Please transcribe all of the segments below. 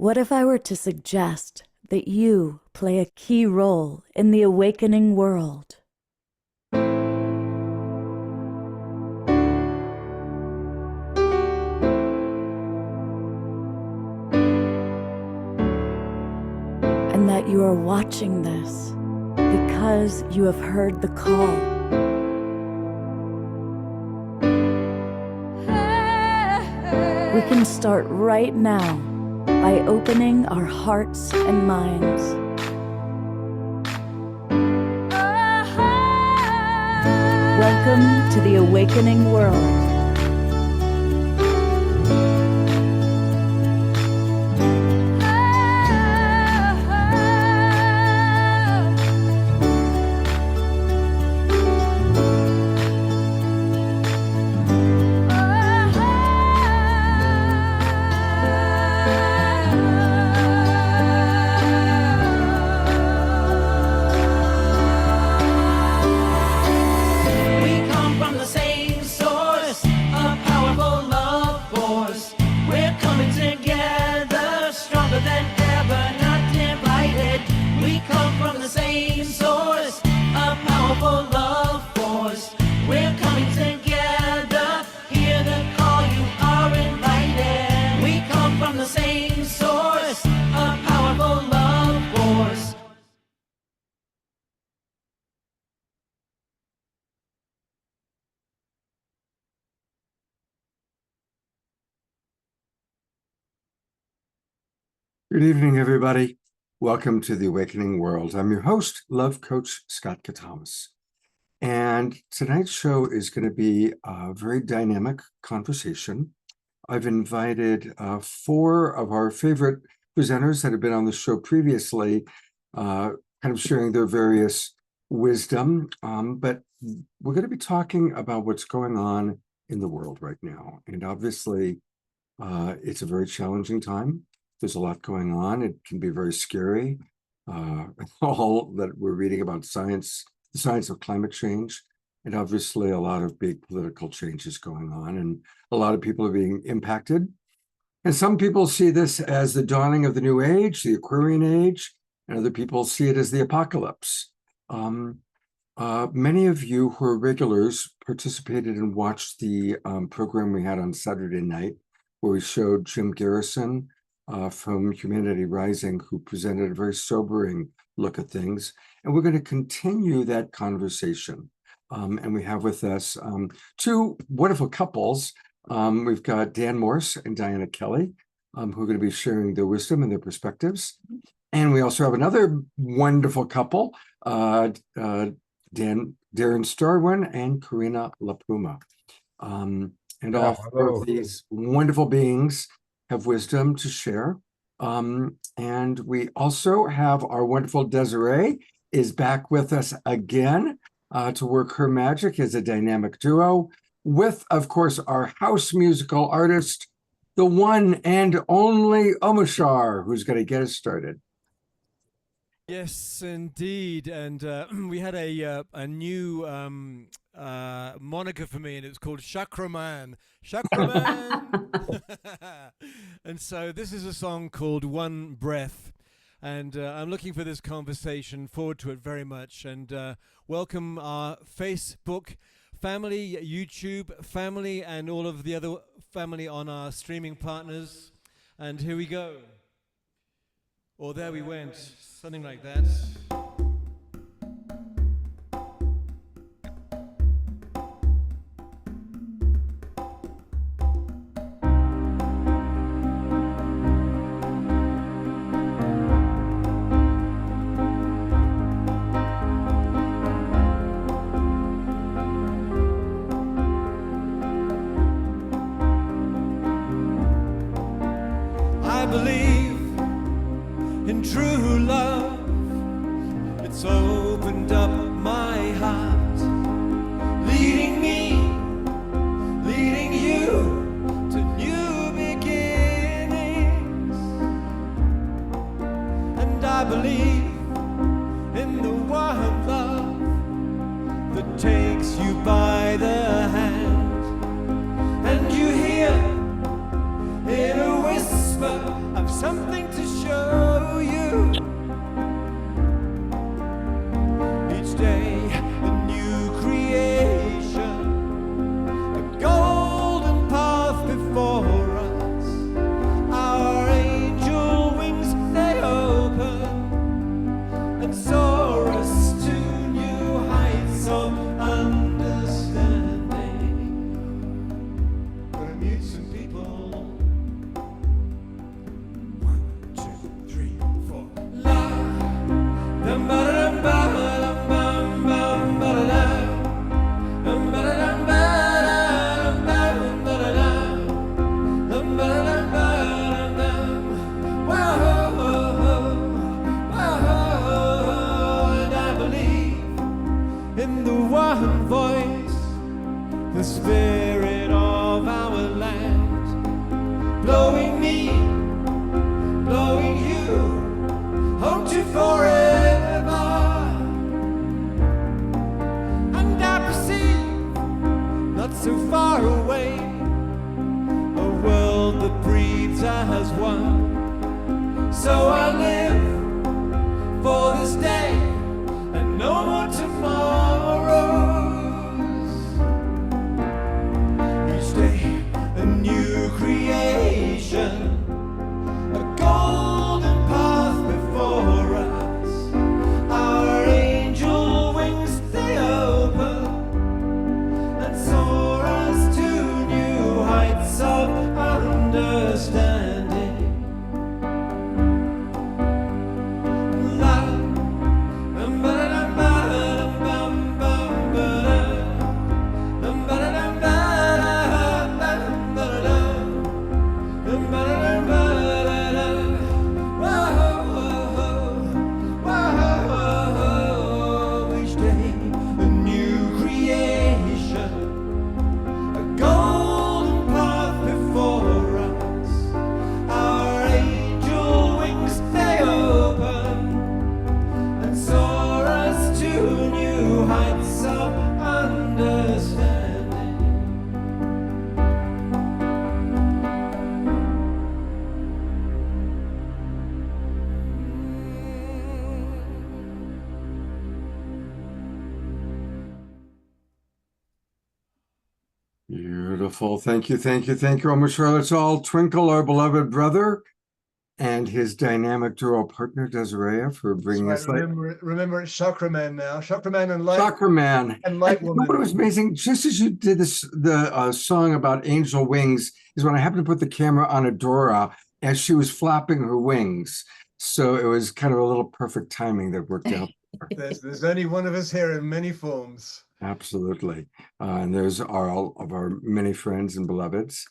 What if I were to suggest that you play a key role in the awakening world? And that you are watching this because you have heard the call. We can start right now by opening our hearts and minds. Welcome to the awakening world. Good evening, everybody. Welcome to the Awakening World. I'm your host, Love Coach Scott Katamas. And tonight's show is going to be a very dynamic conversation. I've invited 4 of our favorite presenters that have been on the show previously, kind of sharing their various wisdom. But we're going to be talking about what's going on in the world right now. And obviously, it's a very challenging time. There's a lot going on. It can be very scary. All that we're reading about science, the science of climate change, and obviously a lot of big political changes going on, and a lot of people are being impacted. And some people see this as the dawning of the new age, the Aquarian age, and other people see it as the apocalypse. Many of you who are regulars participated and watched the program we had on Saturday night, where we showed Jim Garrison from Humanity Rising, who presented a very sobering look at things. And we're going to continue that conversation. And we have with us 2 wonderful couples. We've got Dan Morse and Diana Kelly, who are going to be sharing their wisdom and their perspectives. And we also have another wonderful couple, Darren Starwynn and Karina Puma. And all 4 of these wonderful beings have wisdom to share. And we also have our wonderful Desirea is back with us again to work her magic as a dynamic duo with, of course, our house musical artist, the one and only Omashar, who's going to get us started. Yes, indeed. And we had a new moniker for me, and it was called Chakraman. Chakraman! And so this is a song called One Breath. And I'm looking for this conversation, forward to it very much. And welcome our Facebook family, YouTube family, and all of the other family on our streaming partners. And here we go. Or there we went, something like that. I believe in true love. It's opened up my heart, leading me, leading you to new beginnings. And I believe in the one love that takes you by the hand, and you hear in a whisper of something to Listen, people. 1, 2, 3, 4. La, dum ba dum ba dum bum bum ba da dum ba dum ba dum bum ba da dum ba dum ba dum. Whoa, and I believe in the one voice, the spirit of our land, blowing me, blowing you, home to forever. And I perceive, not so far away, a world that breathes as one. So I live for this day and no more tomorrows. Each day a new creation, a golden path before us. Our angel wings they open and soar us to new heights of understanding. La, dum ba dum ba dum bum bum ba dum ba dum ba dum ba dum dum ba dum ba dum. Whoa, each day a new creation, a golden path before us. Our angel wings they open and soar us to new heights of understanding. Beautiful. Thank you, thank you, thank you. Let's all twinkle our beloved brother and his dynamic duo partner, Desirea, for bringing That's us right. light. Remember it's Chakra Man now. Chakra Man and Light Chakra Man. and Light You know what Woman. was amazing? Just as you did this, the song about angel wings, is when I happened to put the camera on Adora as she was flapping her wings. So it was kind of a little perfect timing that worked out. There's only one of us here in many forms. Absolutely. And there's all of our many friends and beloveds.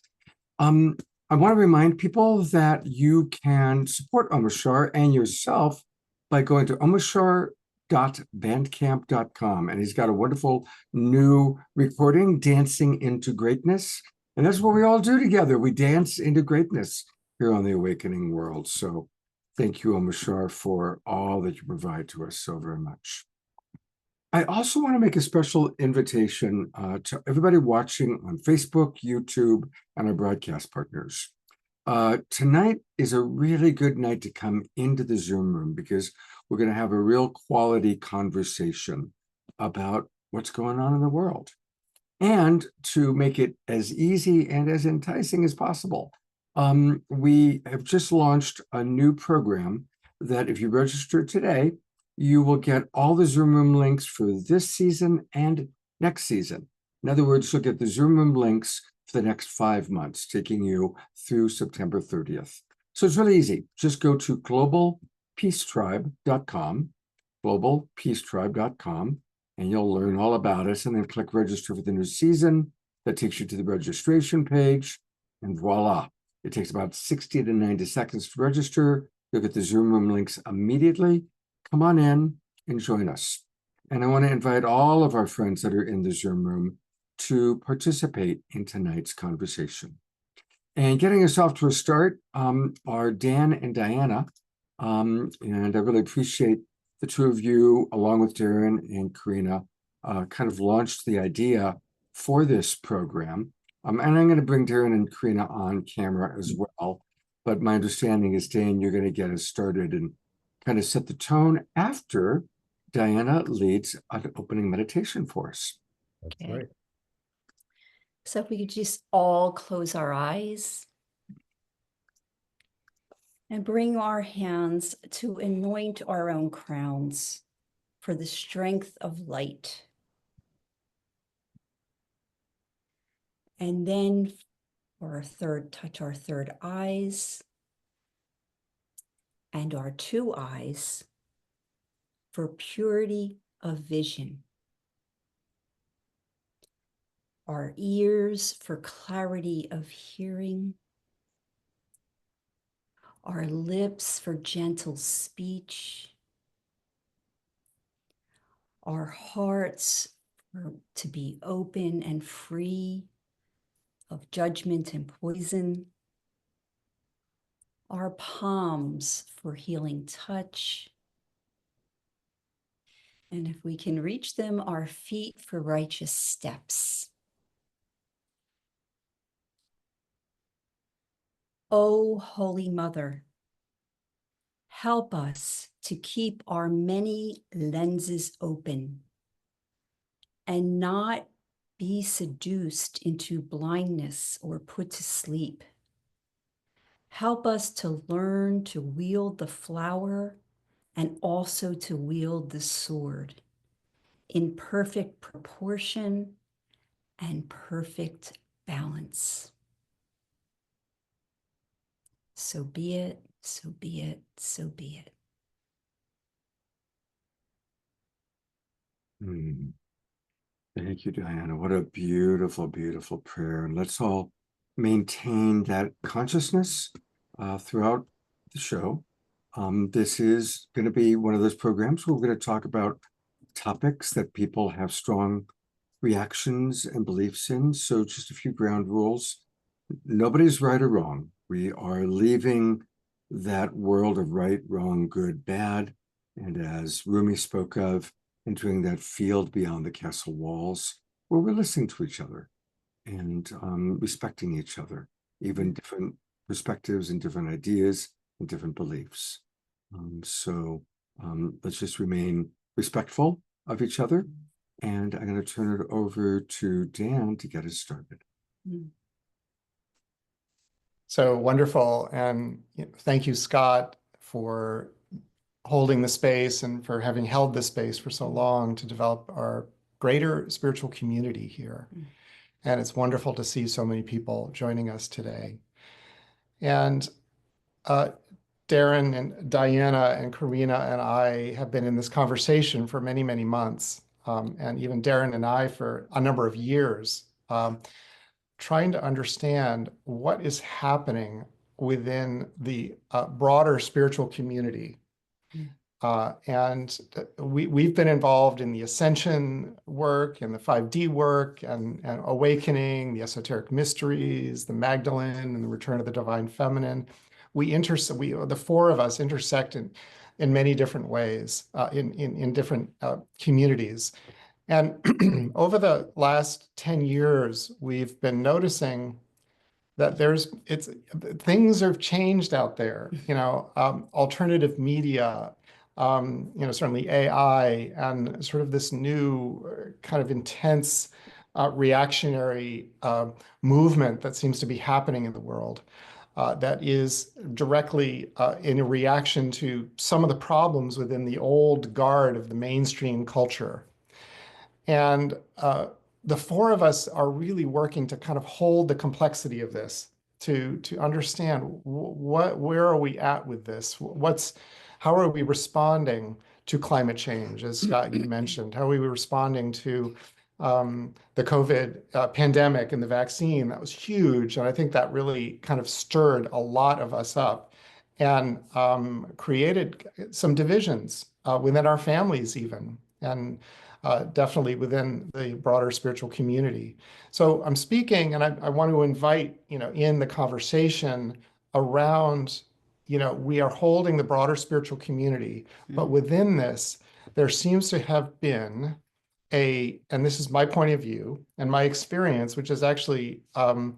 I want to remind people that you can support Omashar and yourself by going to omashar.bandcamp.com. And he's got a wonderful new recording, Dancing into Greatness. And that's what we all do together. We dance into greatness here on the Awakening World. So thank you, Omashar, for all that you provide to us so very much. I also want to make a special invitation to everybody watching on Facebook, YouTube, and our broadcast partners. Tonight is a really good night to come into the Zoom room because we're going to have a real quality conversation about what's going on in the world. And to make it as easy and as enticing as possible, we have just launched a new program that if you register today, you will get all the Zoom room links for this season and next season. In other words, you'll get the Zoom room links for the next 5 months, taking you through September 30th. So it's really easy. Just go to globalpeacetribe.com, globalpeacetribe.com, and you'll learn all about us, and then click register for the new season. That takes you to the registration page, and voila. It takes about 60 to 90 seconds to register. You'll get the Zoom room links immediately. Come on in and join us. And I want to invite all of our friends that are in the Zoom room to participate in tonight's conversation. And getting us off to a start are Dan and Diana. And I really appreciate the two of you, along with Darren and Karina, kind of launched the idea for this program. And I'm going to bring Darren and Karina on camera as well. But my understanding is, Dan, you're going to get us started and kind of set the tone after Diana leads an opening meditation for us. That's right. So if we could just all close our eyes and bring our hands to anoint our own crowns for the strength of light. And then or our touch our third eyes and our two eyes for purity of vision, our ears for clarity of hearing, our lips for gentle speech, our hearts to be open and free of judgment and poison, our palms for healing touch, and if we can reach them, our feet for righteous steps. O Holy Mother, help us to keep our many lenses open and not be seduced into blindness or put to sleep. Help us to learn to wield the flower and also to wield the sword in perfect proportion and perfect balance. So be it, so be it, so be it. Thank you, Diana. What a beautiful, beautiful prayer. And let's all maintain that consciousness throughout the show. This is going to be one of those programs where we're going to talk about topics that people have strong reactions and beliefs in. So just a few ground rules. Nobody's right or wrong. We are leaving that world of right, wrong, good, bad. And as Rumi spoke of, entering that field beyond the castle walls, where we're listening to each other and respecting each other, even different perspectives and different ideas and different beliefs. So let's just remain respectful of each other. And I'm going to turn it over to Dan to get us started. So wonderful. And thank you, Scott, for holding the space and for having held this space for so long to develop our greater spiritual community here. And it's wonderful to see so many people joining us today. And Darren and Diana and Karina and I have been in this conversation for many, many months. And even Darren and I for a number of years, trying to understand what is happening within the broader spiritual community. And we've been involved in the ascension work and the 5D work and awakening, the esoteric mysteries, the Magdalene and the return of the divine feminine. The four of us intersect in many different ways in different communities. And over the last 10 years, we've been noticing that things have changed out there, alternative media, certainly AI, and sort of this new kind of intense reactionary movement that seems to be happening in the world that is directly in a reaction to some of the problems within the old guard of the mainstream culture. And the four of us are really working to kind of hold the complexity of this, to understand where are we at with this? How are we responding to climate change, as Scott, you mentioned? How are we responding to the COVID pandemic and the vaccine? That was huge. And I think that really kind of stirred a lot of us up and created some divisions within our families even. And definitely within the broader spiritual community. So I'm speaking, and I want to invite, in the conversation around, we are holding the broader spiritual community, but within this, there seems to have been and this is my point of view and my experience, which is actually kind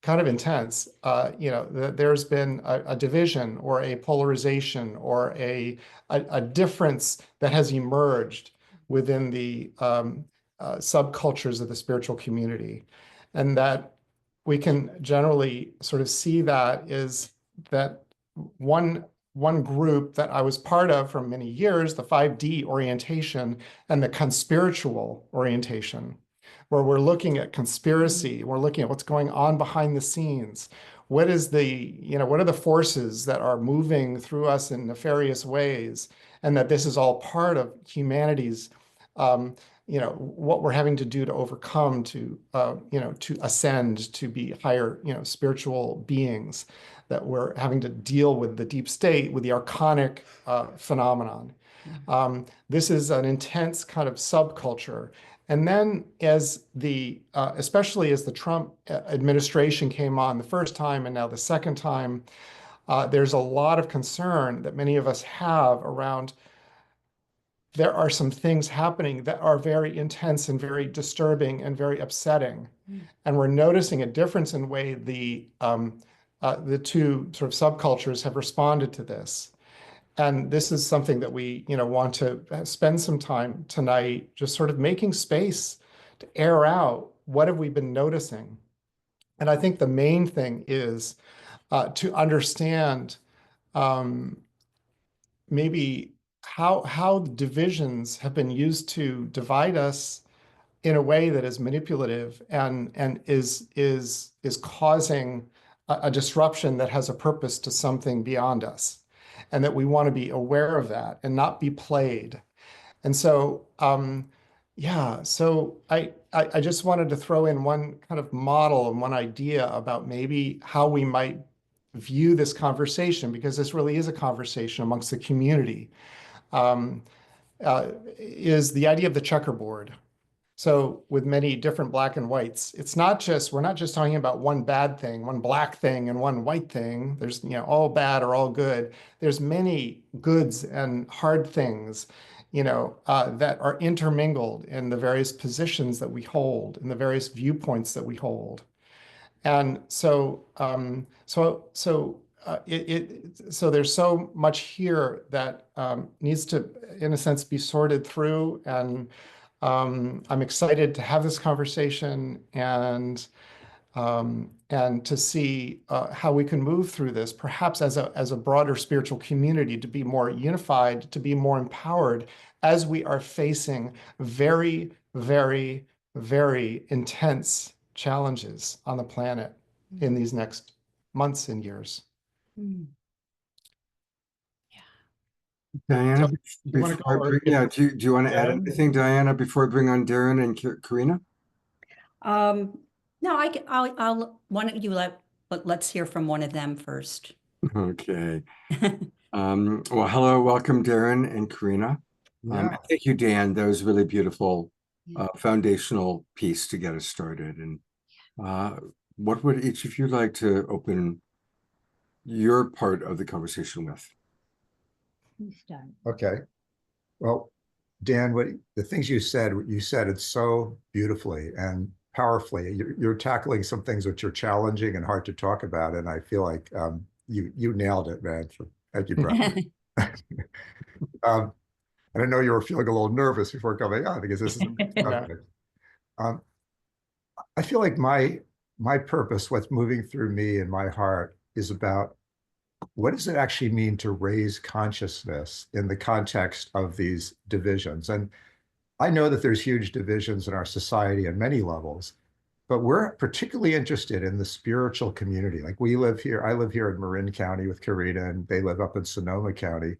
of intense, there's been a division or a polarization or a difference that has emerged within the subcultures of the spiritual community. And that we can generally sort of see that is that one group that I was part of for many years, the 5D orientation and the conspiritual orientation, where we're looking at conspiracy, we're looking at what's going on behind the scenes. What is what are the forces that are moving through us in nefarious ways, and that this is all part of humanity's, what we're having to do to overcome, to ascend, to be higher, spiritual beings, that we're having to deal with the deep state, with the archonic phenomenon. This is an intense kind of subculture. And then especially as the Trump administration came on the first time and now the second time, there's a lot of concern that many of us have around, there are some things happening that are very intense and very disturbing and very upsetting. And we're noticing a difference in way the two sort of subcultures have responded to this. And this is something that we, want to spend some time tonight, just sort of making space to air out what have we been noticing. And I think the main thing is to understand maybe how divisions have been used to divide us in a way that is manipulative and is causing a disruption that has a purpose to something beyond us. And that we want to be aware of that and not be played. And so, so I just wanted to throw in one kind of model and one idea about maybe how we might view this conversation, because this really is a conversation amongst the community, is the idea of the checkerboard. So with many different black and whites, we're not just talking about one bad thing, one black thing and one white thing. There's, all bad or all good. There's many goods and hard things, that are intermingled in the various positions that we hold, in the various viewpoints that we hold. And so, so there's so much here that needs to, in a sense, be sorted through. And I'm excited to have this conversation and to see how we can move through this, perhaps as a broader spiritual community, to be more unified, to be more empowered as we are facing very, very, very intense challenges on the planet in these next months and years. Diana, So, do you want to add anything, Diana, before I bring on Darren and Karina? No, why don't you let's hear from one of them first. Okay. Well, hello, welcome, Darren and Karina. Thank you, Dan. That was really beautiful, foundational piece to get us started. And what would each of you like to open your part of the conversation with? Okay. Well, Dan, the things you said it so beautifully and powerfully. You're tackling some things which are challenging and hard to talk about, and I feel like you nailed it, man. So thank you, Brett. And I know you were feeling a little nervous before coming on because this is I feel like my purpose, what's moving through me and my heart, is about what does it actually mean to raise consciousness in the context of these divisions? And I know that there's huge divisions in our society at many levels, but we're particularly interested in the spiritual community. Like I live here in Marin County with Karina, and they live up in Sonoma County.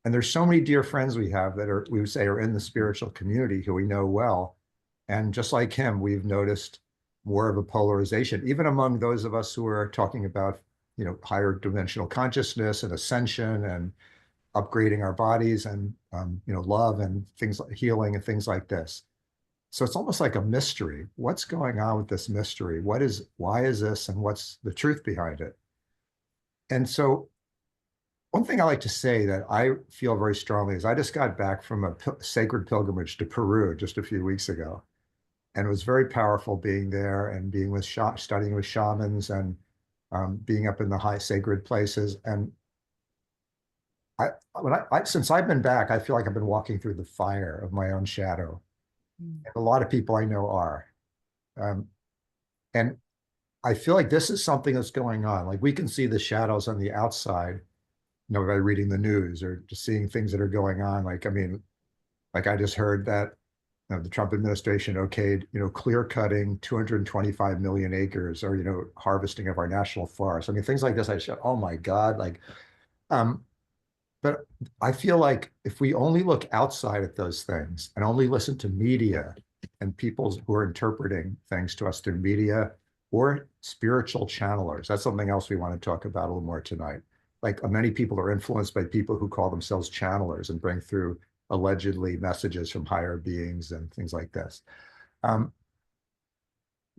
And there's so many dear friends we have that we would say are in the spiritual community who we know well. And just like him, we've noticed more of a polarization, even among those of us who are talking about higher dimensional consciousness and ascension and upgrading our bodies and, love and things like healing and things like this. So it's almost like a mystery. What's going on with this mystery? Why is this, and what's the truth behind it? And so one thing I like to say that I feel very strongly is I just got back from a sacred pilgrimage to Peru just a few weeks ago. And it was very powerful being there and being studying with shamans and being up in the high sacred places. And since I've been back, I feel like I've been walking through the fire of my own shadow. And a lot of people I know are. And I feel like this is something that's going on. Like we can see the shadows on the outside, by reading the news or just seeing things that are going on. Like I just heard that the Trump administration okayed, clear cutting 225 million acres, or, harvesting of our national forests. I mean, things like this, I said, oh my God, but I feel like if we only look outside at those things and only listen to media and people who are interpreting things to us through media or spiritual channelers, that's something else we want to talk about a little more tonight. Like many people are influenced by people who call themselves channelers and bring through allegedly messages from higher beings and things like this.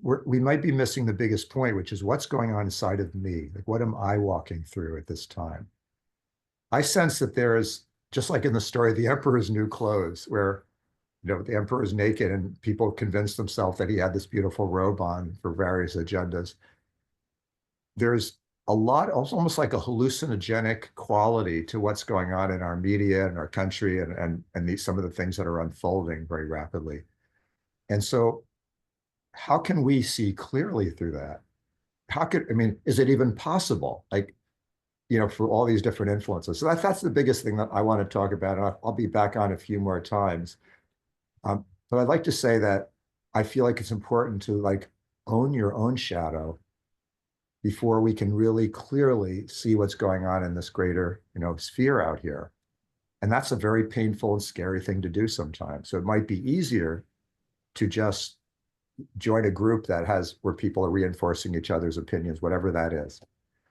We might be missing the biggest point, which is what's going on inside of me. Like, what am I walking through at this time? I sense that there is, just like in the story, the emperor's new clothes, where the emperor is naked and people convince themselves that he had this beautiful robe on for various agendas. There's a lot, almost like a hallucinogenic quality to what's going on in our media and our country and some of the things that are unfolding very rapidly. And so how can we see clearly through that? Is it even possible? For all these different influences. So that's the biggest thing that I want to talk about. And I'll be back on a few more times. But I'd like to say that I feel like it's important to own your own shadow before we can really clearly see what's going on in this greater, sphere out here. And that's a very painful and scary thing to do sometimes. So it might be easier to just join a group where people are reinforcing each other's opinions, whatever that is.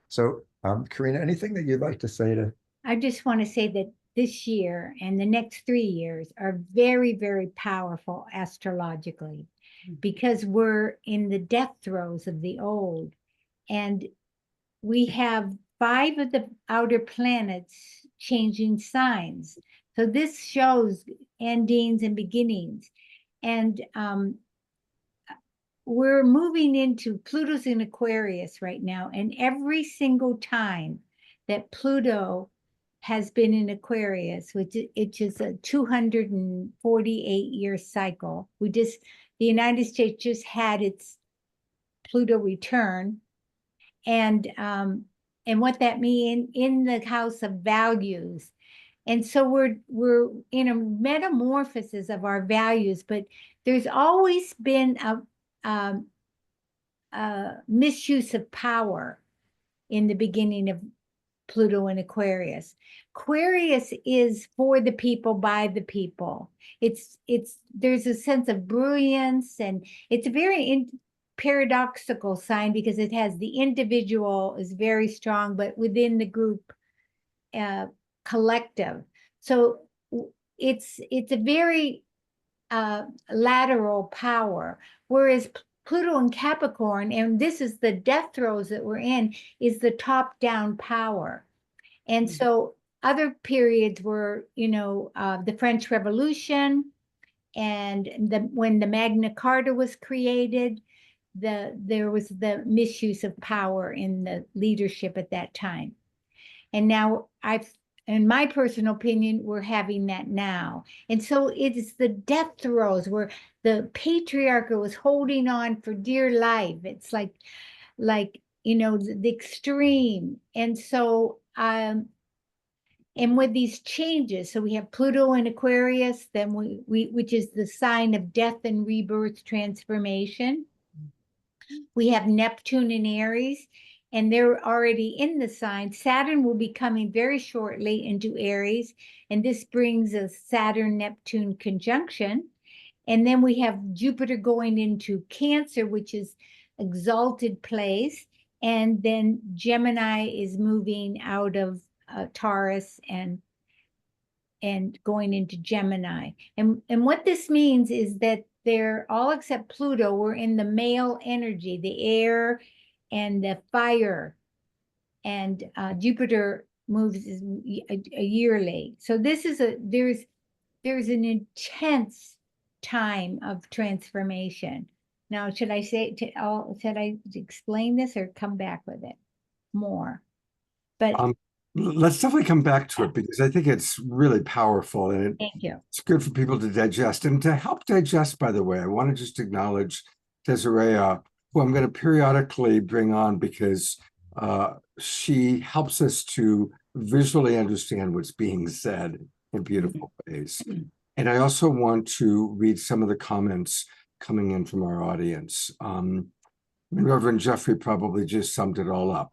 So, Karina, anything that you'd like to say to? I just want to say that this year and the next 3 years are very, very powerful astrologically, because we're in the death throes of the old. And we have 5 of the outer planets changing signs. So this shows endings and beginnings. And we're moving into Pluto's in Aquarius right now. And every single time that Pluto has been in Aquarius, which is a 248-year cycle. The United States just had its Pluto return. And what that means in the house of values. And so we're in a metamorphosis of our values, but there's always been a misuse of power in the beginning of Pluto and Aquarius. Aquarius is for the people, by the people. There's a sense of brilliance, and it's a very paradoxical sign because it has the individual is very strong, but within the group, collective. So it's a very lateral power, whereas Pluto and Capricorn, and this is the death throes that we're in, is the top-down power. And so other periods were, the French Revolution, and when the Magna Carta was created, there was the misuse of power in the leadership at that time. And now in my personal opinion, we're having that now. And so it is the death throes where the patriarchate was holding on for dear life. It's like the extreme. And so, and with these changes, so we have Pluto in Aquarius, then which is the sign of death and rebirth transformation. We have Neptune in Aries, and they're already in the sign. Saturn will be coming very shortly into Aries, and this brings a Saturn-Neptune conjunction. And then we have Jupiter going into Cancer, which is exalted place. And then Gemini is moving out of Taurus and going into Gemini. And what this means is that they're all except Pluto, we're in the male energy, the air and the fire. And Jupiter moves a year late. So this is there's an intense time of transformation. Now, should I explain this or come back with it more? But let's definitely come back to it, because I think it's really powerful, and thank you. It's good for people to digest. And to help digest, by the way, I want to just acknowledge Desirea, who I'm going to periodically bring on, because she helps us to visually understand what's being said in beautiful ways. And I also want to read some of the comments coming in from our audience. Reverend Jeffrey probably just summed it all up.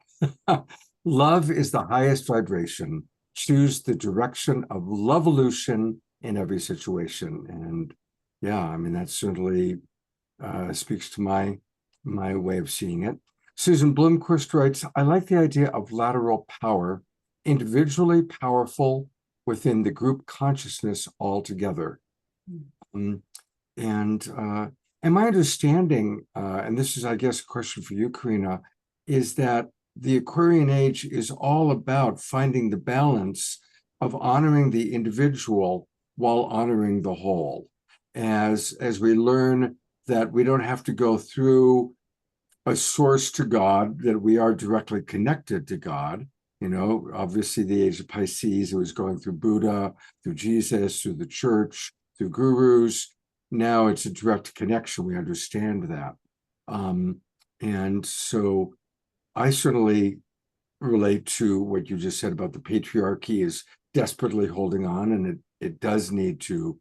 Love is the highest vibration. Choose the direction of lovolution in every situation. And yeah, I mean, that certainly speaks to my way of seeing it. Susan Blomquist writes, I like the idea of lateral power, individually powerful within the group consciousness altogether. And my understanding, and this is, I guess, a question for you, Karina, is that the Aquarian age is all about finding the balance of honoring the individual while honoring the whole. As we learn that we don't have to go through a source to God, that we are directly connected to God. You know, obviously the age of Pisces, it was going through Buddha, through Jesus, through the church, through gurus. Now it's a direct connection. We understand that. And so I certainly relate to what you just said about the patriarchy is desperately holding on, and it does need to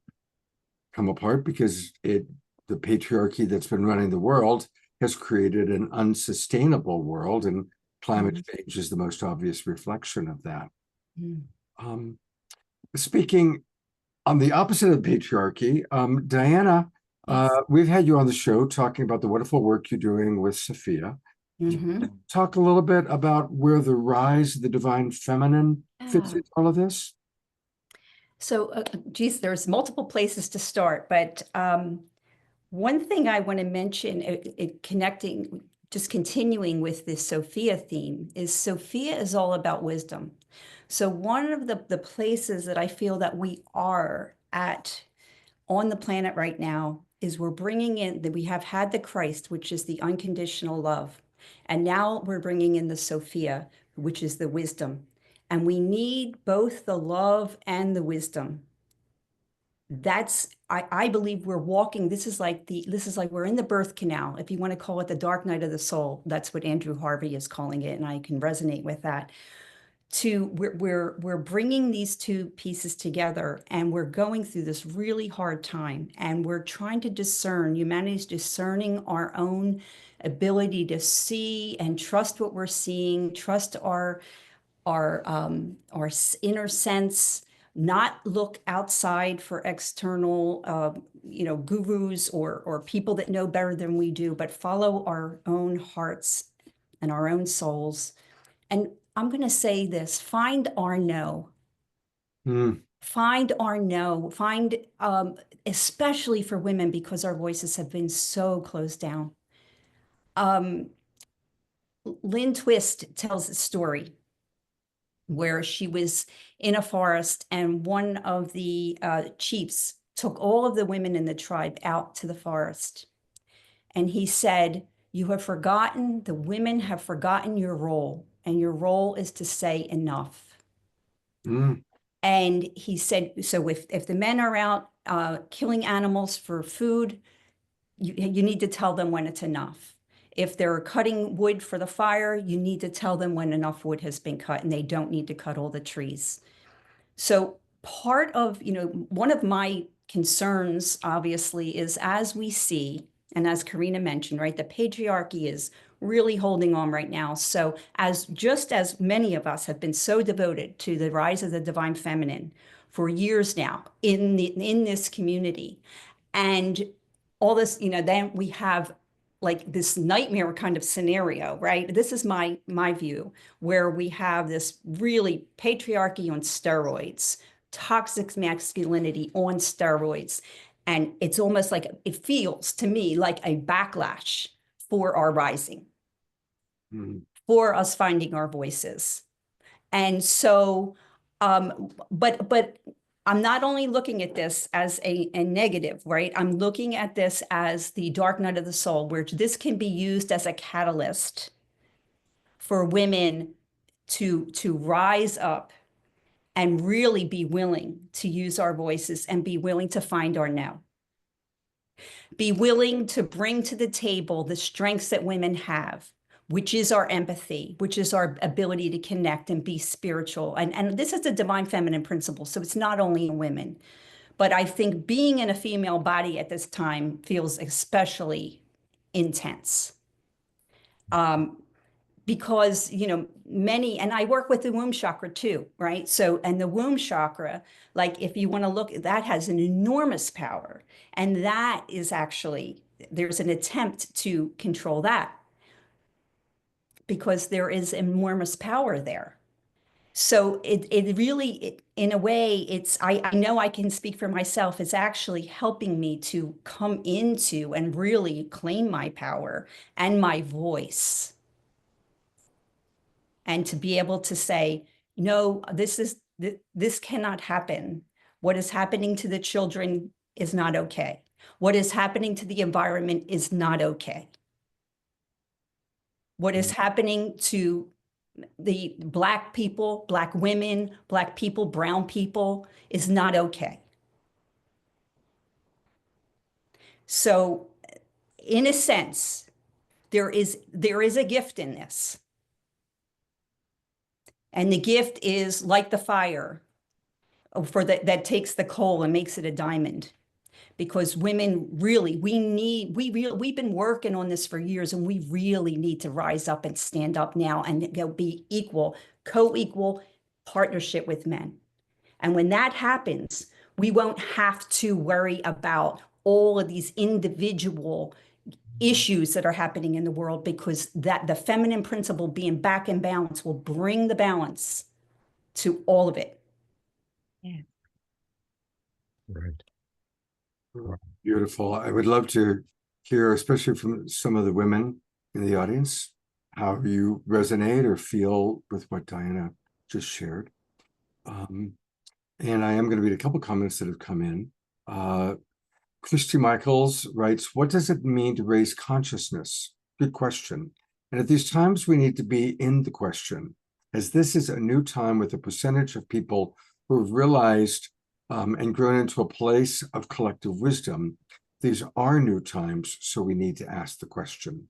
come apart because the patriarchy that's been running the world has created an unsustainable world, and climate change is the most obvious reflection of that. Speaking on the opposite of patriarchy, Diana, we've had you on the show talking about the wonderful work you're doing with Sophia. Talk a little bit about where the rise of the divine feminine fits into all of this. So, geez, there's multiple places to start, but one thing I want to mention, just continuing with this Sophia theme, is Sophia is all about wisdom. So one of the places that I feel that we are at on the planet right now is we're bringing in that we have had the Christ, which is the unconditional love. And now we're bringing in the Sophia, which is the wisdom. And we need both the love and the wisdom. I believe we're walking. This is like we're in the birth canal, if you want to call it the dark night of the soul. That's what Andrew Harvey is calling it, and I can resonate with that. We're bringing these two pieces together, and we're going through this really hard time, and we're trying to discern. Humanity's discerning our own ability to see and trust what we're seeing, trust our inner sense, not look outside for external, gurus or people that know better than we do, but follow our own hearts and our own souls. And I'm going to say this, find our no. Find our no, especially for women, because our voices have been so closed down. Lynn Twist tells a story where she was in a forest, and one of the chiefs took all of the women in the tribe out to the forest. And he said, "You have forgotten, the women have forgotten your role, and your role is to say enough." And he said, so if the men are out killing animals for food, you need to tell them when it's enough. If they're cutting wood for the fire, you need to tell them when enough wood has been cut, and they don't need to cut all the trees. So part of, one of my concerns, obviously, is as we see, and as Karina mentioned, right, the patriarchy is really holding on right now. So just as many of us have been so devoted to the rise of the divine feminine for years now in this community, and all this, then we have like this nightmare kind of scenario, right? This is my view, where we have this really patriarchy on steroids, toxic masculinity on steroids. And it's almost like, it feels to me like a backlash for our rising, for us finding our voices. And so, but I'm not only looking at this as a negative, right? I'm looking at this as the dark night of the soul, where this can be used as a catalyst for women to rise up and really be willing to use our voices and be willing to find our no. Be willing to bring to the table the strengths that women have, which is our empathy, which is our ability to connect and be spiritual. And this is the divine feminine principle. So it's not only in women, But I think being in a female body at this time feels especially intense. Because, you know, many, and I work with the womb chakra too, right? So, and the womb chakra, like if you want to look, that has an enormous power. And that is actually, there's an attempt to control that because there is enormous power there. So it really, in a way, I know I can speak for myself. It's actually helping me to come into and really claim my power and my voice. And to be able to say, no, this cannot happen. What is happening to the children is not okay. What is happening to the environment is not okay. What is happening to the Black people, Black women, Black people, brown people is not okay. So in a sense, there is a gift in this. And the gift is like the fire that takes the coal and makes it a diamond. Because women really, we've been working on this for years, and we really need to rise up and stand up now and be equal, co-equal partnership with men. And when that happens, we won't have to worry about all of these individual issues that are happening in the world, because that the feminine principle being back in balance will bring the balance to all of it. Yeah. Right. Beautiful. I would love to hear, especially from some of the women in the audience, how you resonate or feel with what Diana just shared. And I am going to read a couple comments that have come in. Christy Michaels writes, what does it mean to raise consciousness? Good question. And at these times, we need to be in the question, as this is a new time with a percentage of people who have realized and grown into a place of collective wisdom. These are new times, so we need to ask the question.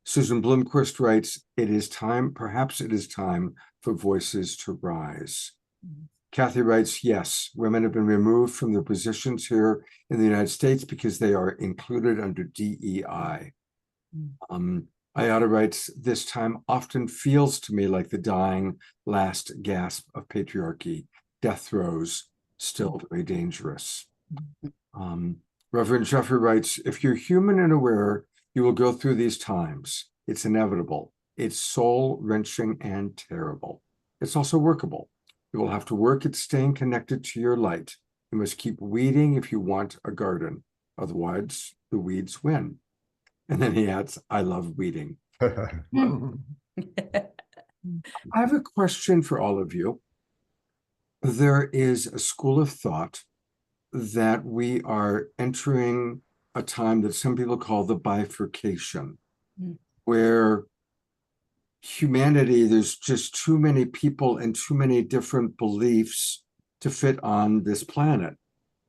Susan Blomquist writes, it is time, perhaps it is time for voices to rise. Kathy writes, yes, women have been removed from their positions here in the United States because they are included under DEI. Ayada writes, this time often feels to me like the dying last gasp of patriarchy. Death throes, still very dangerous. Reverend Jeffrey writes, if you're human and aware, you will go through these times. It's inevitable. It's soul-wrenching and terrible. It's also workable. You will have to work at staying connected to your light. You must keep weeding if you want a garden. Otherwise, the weeds win. And then he adds, I love weeding. I have a question for all of you. There is a school of thought that we are entering a time that some people call the bifurcation, where humanity, there's just too many people and too many different beliefs to fit on this planet.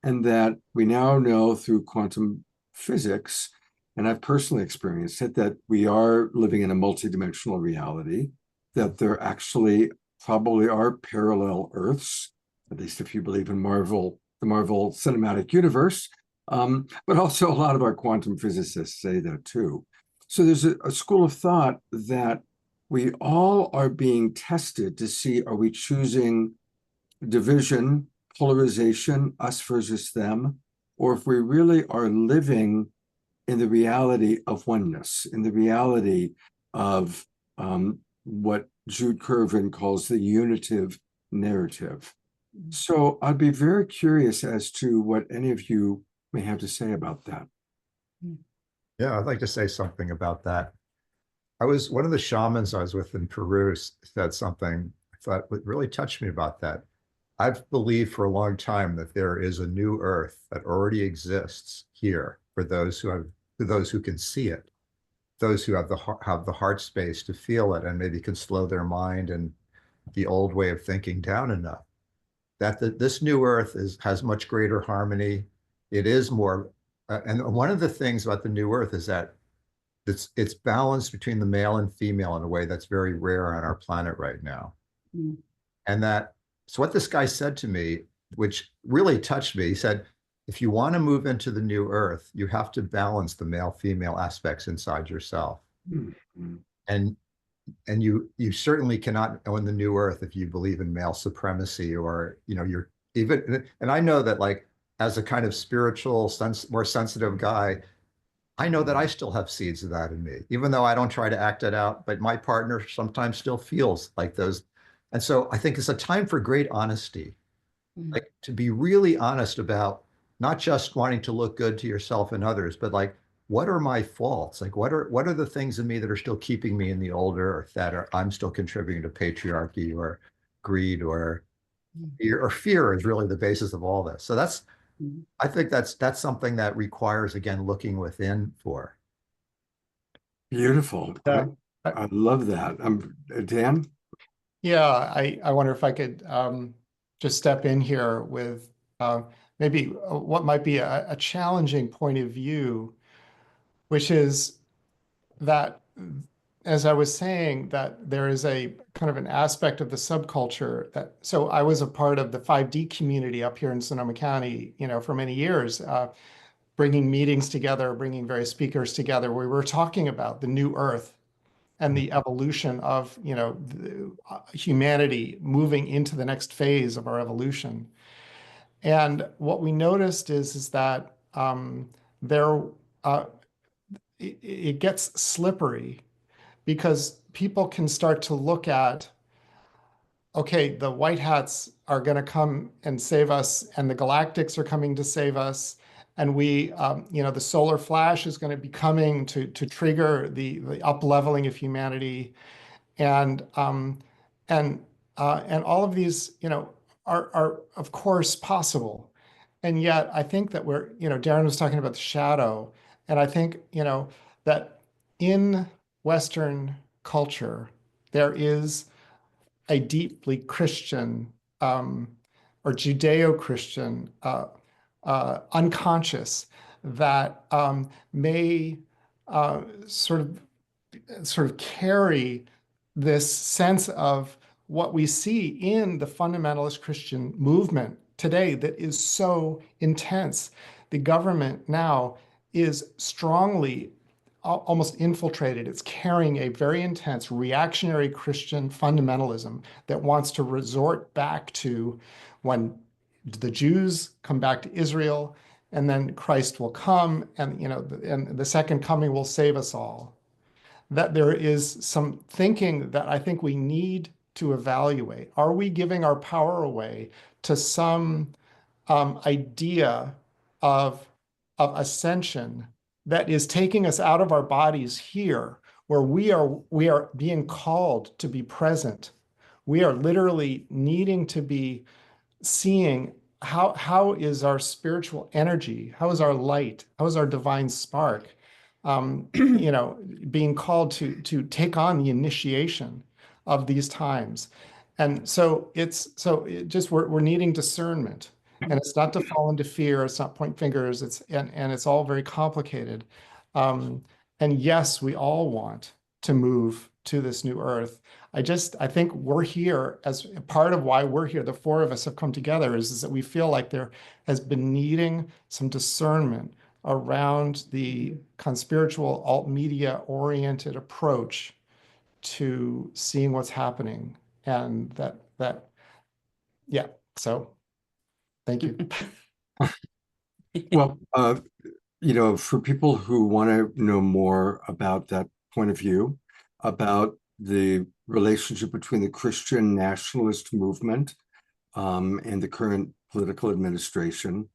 And that we now know through quantum physics, and I've personally experienced it, that we are living in a multidimensional reality, that there actually probably are parallel Earths, at least if you believe in Marvel, the Marvel Cinematic Universe, but also a lot of our quantum physicists say that too. So there's a school of thought that we all are being tested to see, are we choosing division, polarization, us versus them, or if we really are living in the reality of oneness, in the reality of what Jude Curvin calls the unitive narrative. So I'd be very curious as to what any of you may have to say about that. Yeah, I'd like to say something about that. One of the shamans I was with in Peru said something I thought would really touch me about that. I've believed for a long time that there is a new earth that already exists here for those who can see it, those who have the heart space to feel it and maybe can slow their mind and the old way of thinking down enough. That this new earth has much greater harmony. It is more, and one of the things about the new earth is that it's balanced between the male and female in a way that's very rare on our planet right now. And so what this guy said to me, which really touched me. He said, if you want to move into the new earth, you have to balance the male-female aspects inside yourself. Mhm. And you certainly cannot own the new earth if you believe in male supremacy, or, you know, you're even, and I know that, like, as a kind of spiritual, more sensitive guy, I know that I still have seeds of that in me, even though I don't try to act it out, but my partner sometimes still feels like those. And so I think it's a time for great honesty, like to be really honest about not just wanting to look good to yourself and others, but like, what are my faults? Like, what are the things in me that are still keeping me in the old earth, that are, I'm still contributing to patriarchy or greed or fear is really the basis of all this. So that's, I think that's something that requires, again, looking within for. Beautiful. Yeah. I love that. Dan? Yeah, I wonder if I could just step in here with maybe what might be a challenging point of view, which is that, as I was saying, that there is a kind of an aspect of the subculture that, so I was a part of the 5D community up here in Sonoma County, you know, for many years, bringing meetings together, bringing various speakers together. We were talking about the new earth and the evolution of, you know, humanity moving into the next phase of our evolution. And what we noticed is that there it gets slippery, because people can start to look at, okay, the white hats are going to come and save us, and the galactics are coming to save us, and we, you know, the solar flash is going to be coming to trigger the up leveling of humanity, and all of these, you know, are of course possible, and yet I think that we're, you know, Darren was talking about the shadow, and I think, you know, that in Western culture there is a deeply Christian or Judeo-Christian unconscious that may sort of carry this sense of what we see in the fundamentalist Christian movement today that is so intense. The government now is strongly, almost infiltrated. It's carrying a very intense reactionary Christian fundamentalism that wants to resort back to when the Jews come back to Israel, and then Christ will come, and, you know, and the second coming will save us all. That there is some thinking that I think we need to evaluate. Are we giving our power away to some idea of ascension that is taking us out of our bodies here, where we are being called to be present? We are literally needing to be seeing how is our spiritual energy, how is our light, how is our divine spark, you know, being called to take on the initiation of these times. And so we're needing discernment, and it's not to fall into fear, it's not point fingers, and it's all very complicated. And yes, we all want to move to this new earth. I think we're here as part of why we're here. The four of us have come together is that we feel like there has been needing some discernment around the kind of spiritual alt media oriented approach to seeing what's happening. And yeah, so thank you. Well, you know, for people who want to know more about that point of view, about the relationship between the Christian nationalist movement and the current political administration,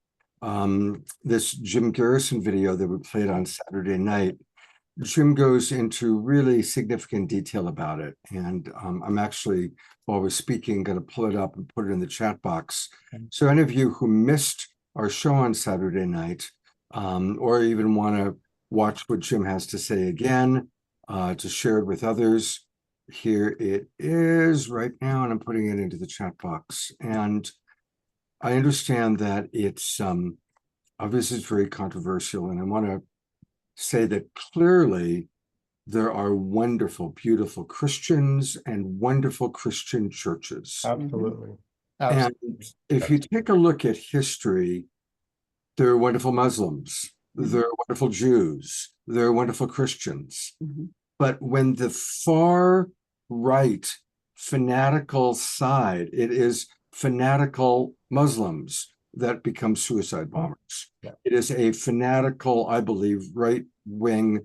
this Jim Garrison video that we played on Saturday night, Jim goes into really significant detail about it. And I'm actually, while we're speaking, going to pull it up and put it in the chat box. So any of you who missed our show on Saturday night, or even want to watch what Jim has to say again, to share it with others, here it is right now, and I'm putting it into the chat box. And I understand that it's obviously it's very controversial, and I want to say that clearly there are wonderful, beautiful Christians and wonderful Christian churches. Absolutely. And if you take a look at history, there are wonderful Muslims, there are wonderful Jews, there are wonderful Christians. But when the far right fanatical side, it is fanatical Muslims that become suicide bombers. Yeah. It is a fanatical, I believe, right-wing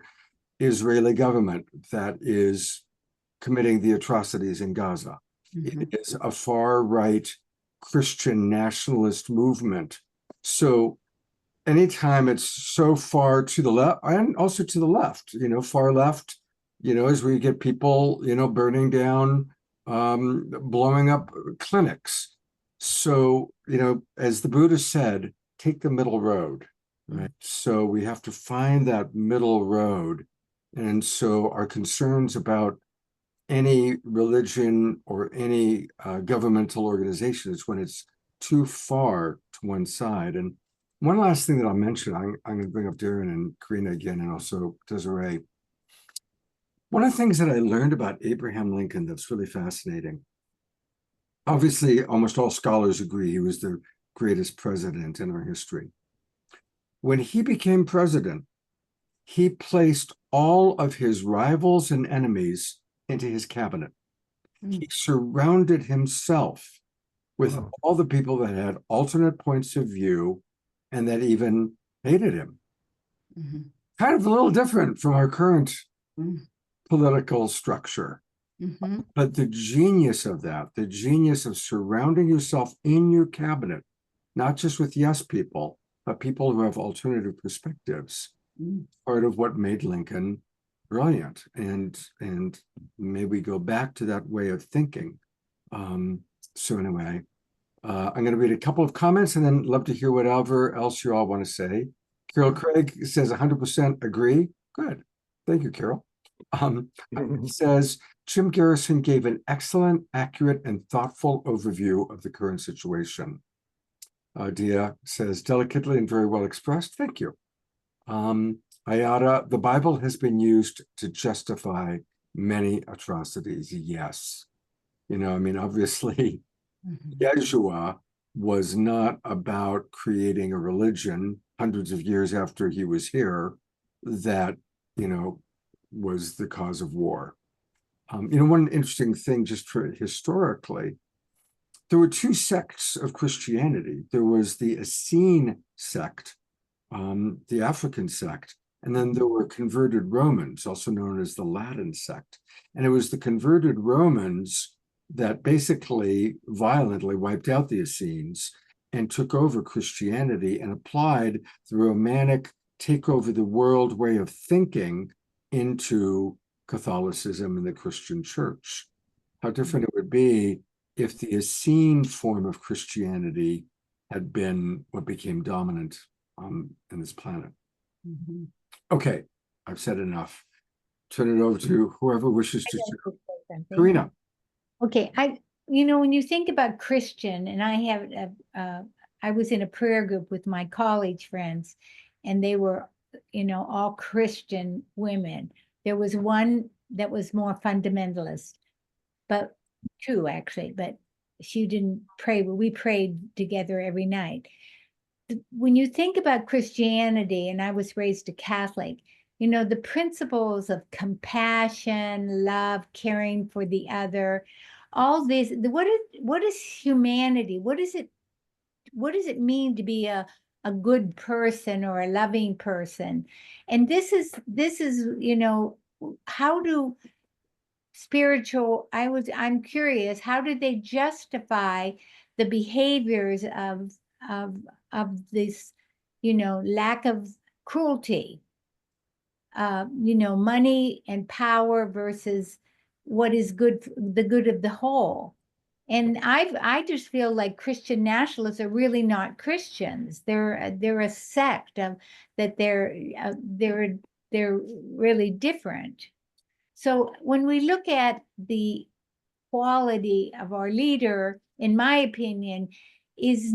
Israeli government that is committing the atrocities in Gaza. It is a far-right Christian nationalist movement. So anytime it's so far to the left, and also to the left, far left, is where you get people, burning down, blowing up clinics. So, as the Buddha said, take the middle road, right? So we have to find that middle road. And so our concerns about any religion or any governmental organization is when it's too far to one side. And one last thing that I'll mention, I'm going to bring up Darren and Karina again, and also Desirea. One of the things that I learned about Abraham Lincoln that's really fascinating, obviously almost all scholars agree he was the greatest president in our history. When he became president, he placed all of his rivals and enemies into his cabinet. He surrounded himself with all the people that had alternate points of view and that even hated him. Kind of a little different from our current political structure. But the genius of that, the genius of surrounding yourself in your cabinet, not just with yes people, but people who have alternative perspectives, part of what made Lincoln brilliant. And may we go back to that way of thinking. So anyway, I'm going to read a couple of comments and then love to hear whatever else you all want to say. Carol Craig says 100% agree. Good. Thank you, Carol. Says, Jim Garrison gave an excellent, accurate, and thoughtful overview of the current situation. Dia says, delicately and very well expressed. Thank you. Ayada, the Bible has been used to justify many atrocities. Yes. Obviously, Yeshua was not about creating a religion hundreds of years after he was here that, was the cause of war. One interesting thing just historically, there were two sects of Christianity. There was the Essene sect, the African sect, and then there were converted Romans, also known as the Latin sect. And it was the converted Romans that basically violently wiped out the Essenes and took over Christianity and applied the Romanic take over the world way of thinking into Catholicism and the Christian church. How different it would be if the Essene form of Christianity had been what became dominant in this planet. Okay, I've said enough. Turn it over to whoever wishes to share. Karina. Okay, when you think about Christian, and I was in a prayer group with my college friends, and they were, all Christian women. There was one that was more fundamentalist, but two actually, but she didn't pray, but we prayed together every night. When you think about Christianity, and I was raised a Catholic, the principles of compassion, love, caring for the other, all this, what is humanity? What does it mean to be a good person or a loving person? And this is, how do I'm curious, how did they justify the behaviors of this, lack of cruelty, money and power versus what is good, the good of the whole? And I just feel like Christian nationalists are really not Christians. They're a sect of that. They're really different. So when we look at the quality of our leader, in my opinion, is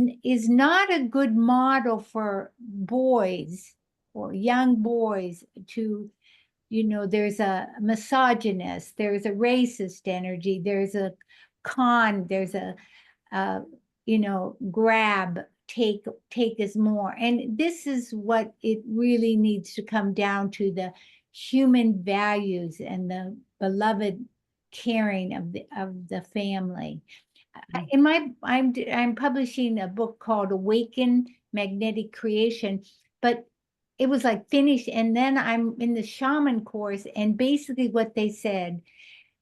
not a good model for boys or young boys to, there's a misogynist, there's a racist energy, there's a there's a grab, take us more. And this is what it really needs to come down to, the human values and the beloved caring of the family. I'm publishing a book called Awaken Magnetic Creation, but it was like finished, and then I'm in the shaman course, and basically what they said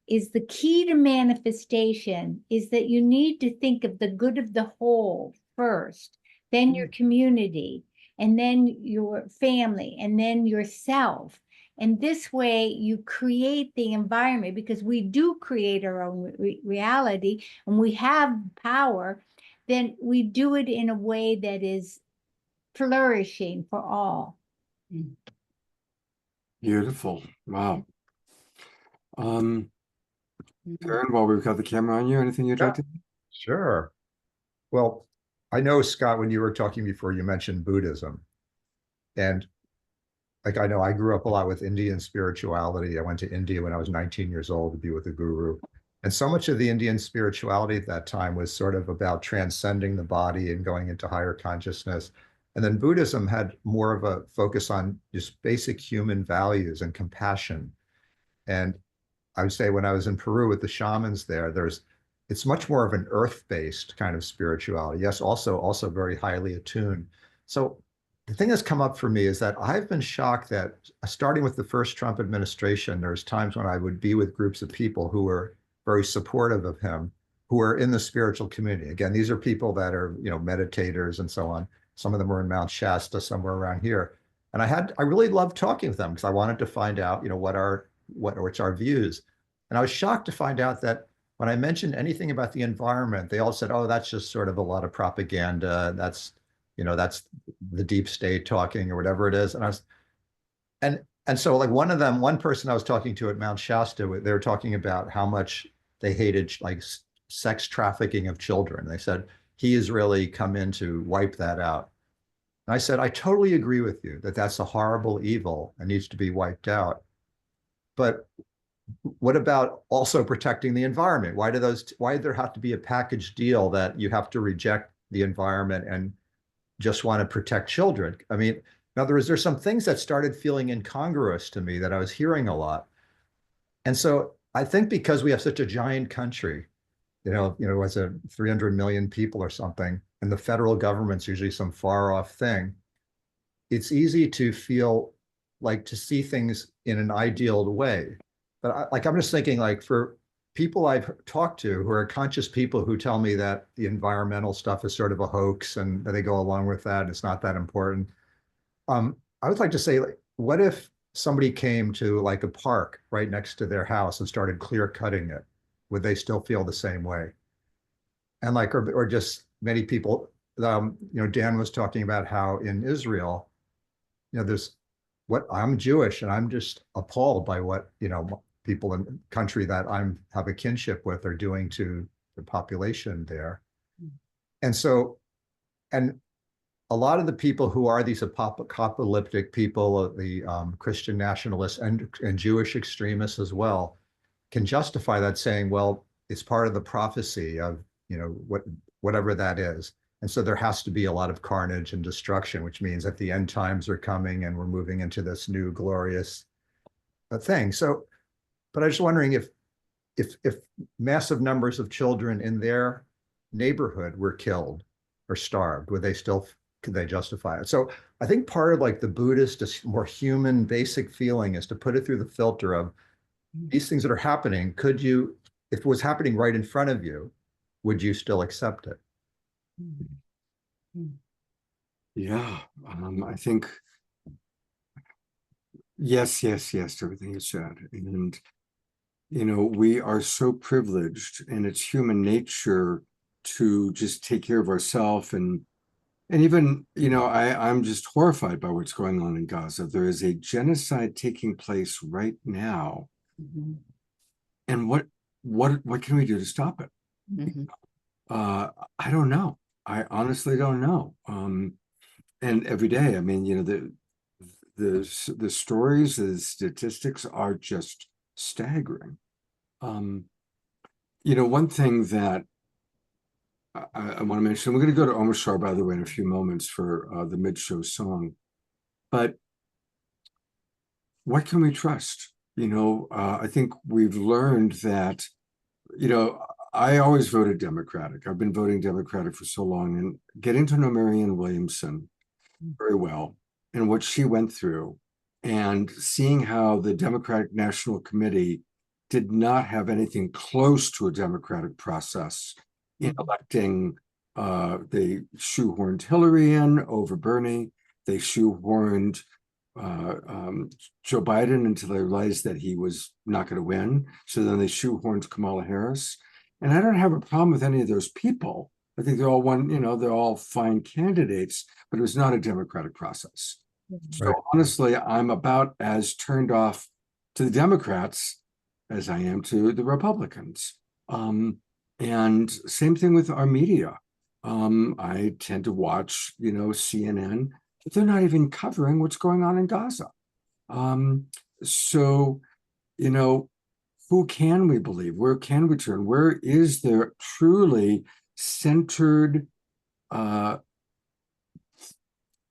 is the key to manifestation is that you need to think of the good of the whole first, then your community, and then your family, and then yourself. And this way you create the environment, because we do create our own reality and we have power. Then we do it in a way that is flourishing for all. Beautiful. Wow. Darren, while we've got the camera on you, anything you'd like to? Sure. Well, I know, Scott, when you were talking before, you mentioned Buddhism. And like, I know I grew up a lot with Indian spirituality. I went to India when I was 19 years old to be with a guru. And so much of the Indian spirituality at that time was sort of about transcending the body and going into higher consciousness. And then Buddhism had more of a focus on just basic human values and compassion. And I would say when I was in Peru with the shamans there, it's much more of an earth-based kind of spirituality. Yes, also very highly attuned. So the thing that's come up for me is that I've been shocked that starting with the first Trump administration, there's times when I would be with groups of people who were very supportive of him, who are in the spiritual community. Again, these are people that are, meditators and so on. Some of them are in Mount Shasta, somewhere around here. And I really loved talking with them because I wanted to find out, what's our views. And I was shocked to find out that when I mentioned anything about the environment, they all said, "Oh, that's just sort of a lot of propaganda. That's the deep state talking," or whatever it is. And so like one person I was talking to at Mount Shasta, they were talking about how much they hated like sex trafficking of children. They said he has really come in to wipe that out. And I said, I totally agree with you that that's a horrible evil and needs to be wiped out. But what about also protecting the environment? Why do there have to be a package deal that you have to reject the environment and just want to protect children? I mean, in other words, there's some things that started feeling incongruous to me that I was hearing a lot. And so I think because we have such a giant country, it's a 300 million people or something, and the federal government's usually some far off thing, it's easy to feel like to see things in an ideal way. But I'm just thinking, like, for people I've talked to who are conscious people who tell me that the environmental stuff is sort of a hoax and they go along with that, it's not that important. I would like to say, like, what if somebody came to like a park right next to their house and started clear cutting it? Would they still feel the same way? And like, or just many people, Dan was talking about how in Israel, I'm Jewish and I'm just appalled by what, people in the country that have a kinship with are doing to the population there. And so, and a lot of the people who are these apocalyptic people, the Christian nationalists and Jewish extremists as well, can justify that, saying, well, it's part of the prophecy of, whatever that is. And so there has to be a lot of carnage and destruction, which means that the end times are coming and we're moving into this new glorious thing. So, but I was wondering if massive numbers of children in their neighborhood were killed or starved, could they justify it? So I think part of like the Buddhist, more human basic feeling is to put it through the filter of these things that are happening. If it was happening right in front of you, would you still accept it? Yeah, I think yes to everything you said. And, we are so privileged, and it's human nature to just take care of ourselves. And even, I'm just horrified by what's going on in Gaza. There is a genocide taking place right now. And what can we do to stop it? I don't know. I honestly don't know. And every day, I mean, the stories, the statistics are just staggering. One thing that I want to mention, we're going to go to Omashar, by the way, in a few moments for the mid-show song. But what can we trust? I think we've learned that, I always voted Democratic. I've been voting Democratic for so long, and getting to know Marianne Williamson very well and what she went through, and seeing how the Democratic National Committee did not have anything close to a democratic process in electing. They shoehorned Hillary in over Bernie. They shoehorned Joe Biden until they realized that he was not going to win. So then they shoehorned Kamala Harris. And I don't have a problem with any of those people. I think they're all they're all fine candidates, but it was not a democratic process. So honestly, I'm about as turned off to the Democrats as I am to the Republicans. And same thing with our media. I tend to watch, CNN, but they're not even covering what's going on in Gaza. So, who can we believe? Where can we turn? Where is there truly centered, a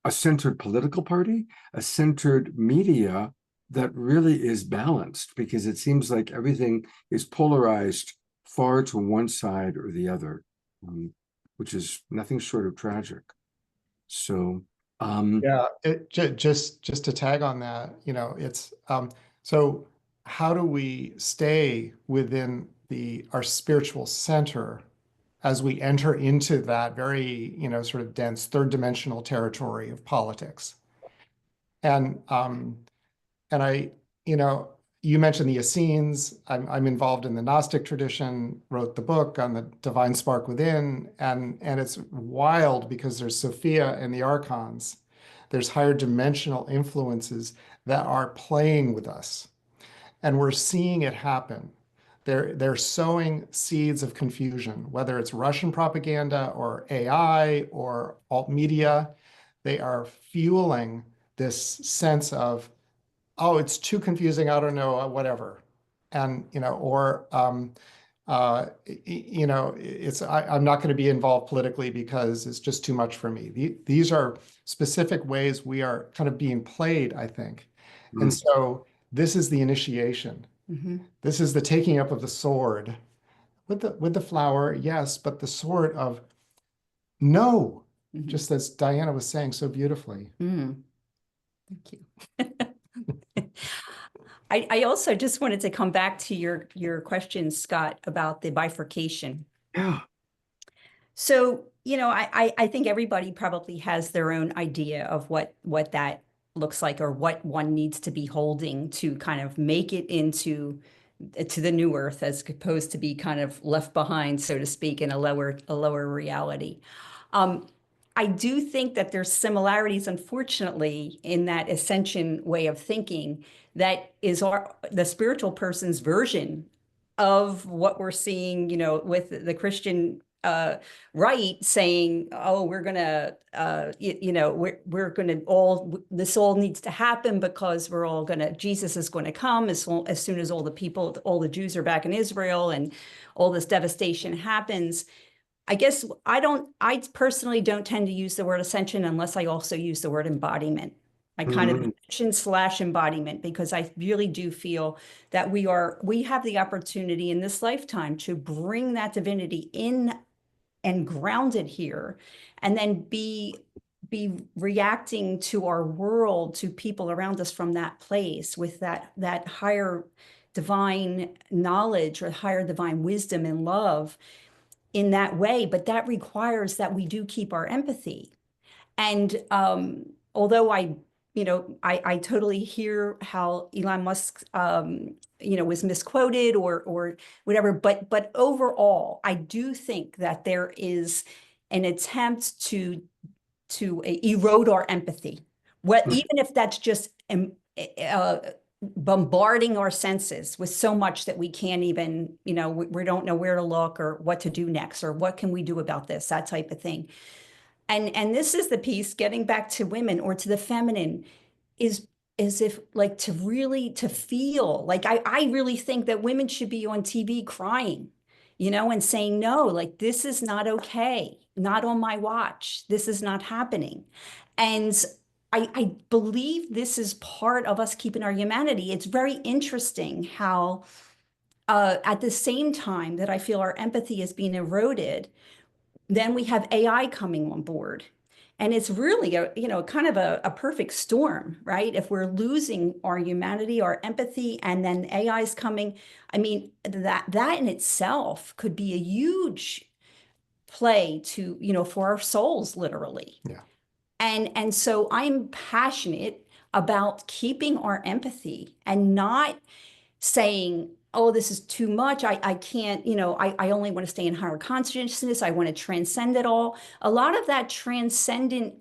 centered political party, a centered media that really is balanced? Because it seems like everything is polarized far to one side or the other, which is nothing short of tragic. So, just to tag on that, it's so how do we stay within our spiritual center as we enter into that very, sort of dense third dimensional territory of politics? And I, you mentioned the Essenes. I'm involved in the Gnostic tradition, wrote the book on the divine spark within, and it's wild because there's Sophia and the archons. There's higher dimensional influences that are playing with us, and we're seeing it happen. They're sowing seeds of confusion, whether it's Russian propaganda or AI or alt media. They are fueling this sense of, oh, it's too confusing, I don't know, whatever. And, I'm not going to be involved politically because it's just too much for me. These are specific ways we are kind of being played, I think. And so this is the initiation. This is the taking up of the sword with the flower, yes, but the sword of no, just as Diana was saying so beautifully. Thank you. I also just wanted to come back to your question, Scott, about the bifurcation. Yeah. So, I think everybody probably has their own idea of what that looks like, or what one needs to be holding to kind of make it to the new earth, as opposed to be kind of left behind, so to speak, in a lower reality. I do think that there's similarities, unfortunately, in that ascension way of thinking that is the spiritual person's version of what we're seeing, with the Christian right saying, oh, we're gonna, we're gonna this all needs to happen because Jesus is gonna come as soon as all the Jews are back in Israel and all this devastation happens. I guess I personally don't tend to use the word ascension unless I also use the word embodiment. I kind of ascension/embodiment, because I really do feel that we have the opportunity in this lifetime to bring that divinity in and ground it here, and then be reacting to our world, to people around us from that place with that higher divine knowledge or higher divine wisdom and love in that way. But that requires that we do keep our empathy. And although I totally hear how Elon Musk, was misquoted or whatever, but overall, I do think that there is an attempt to erode our empathy. Even if that's just bombarding our senses with so much that we can't even, we don't know where to look or what to do next, or what can we do about this, that type of thing. And this is the piece, getting back to women or to the feminine, is if like to feel like I really think that women should be on TV crying and saying, no, like, this is not okay, not on my watch, this is not happening. And I believe this is part of us keeping our humanity. It's very interesting how at the same time that I feel our empathy is being eroded, then we have AI coming on board. And it's really kind of a perfect storm, right? If we're losing our humanity, our empathy, and then AI is coming, I mean, that in itself could be a huge play to, for our souls, literally. Yeah. And so I'm passionate about keeping our empathy and not saying, oh, this is too much. I can't, I only want to stay in higher consciousness. I want to transcend it all. A lot of that transcendent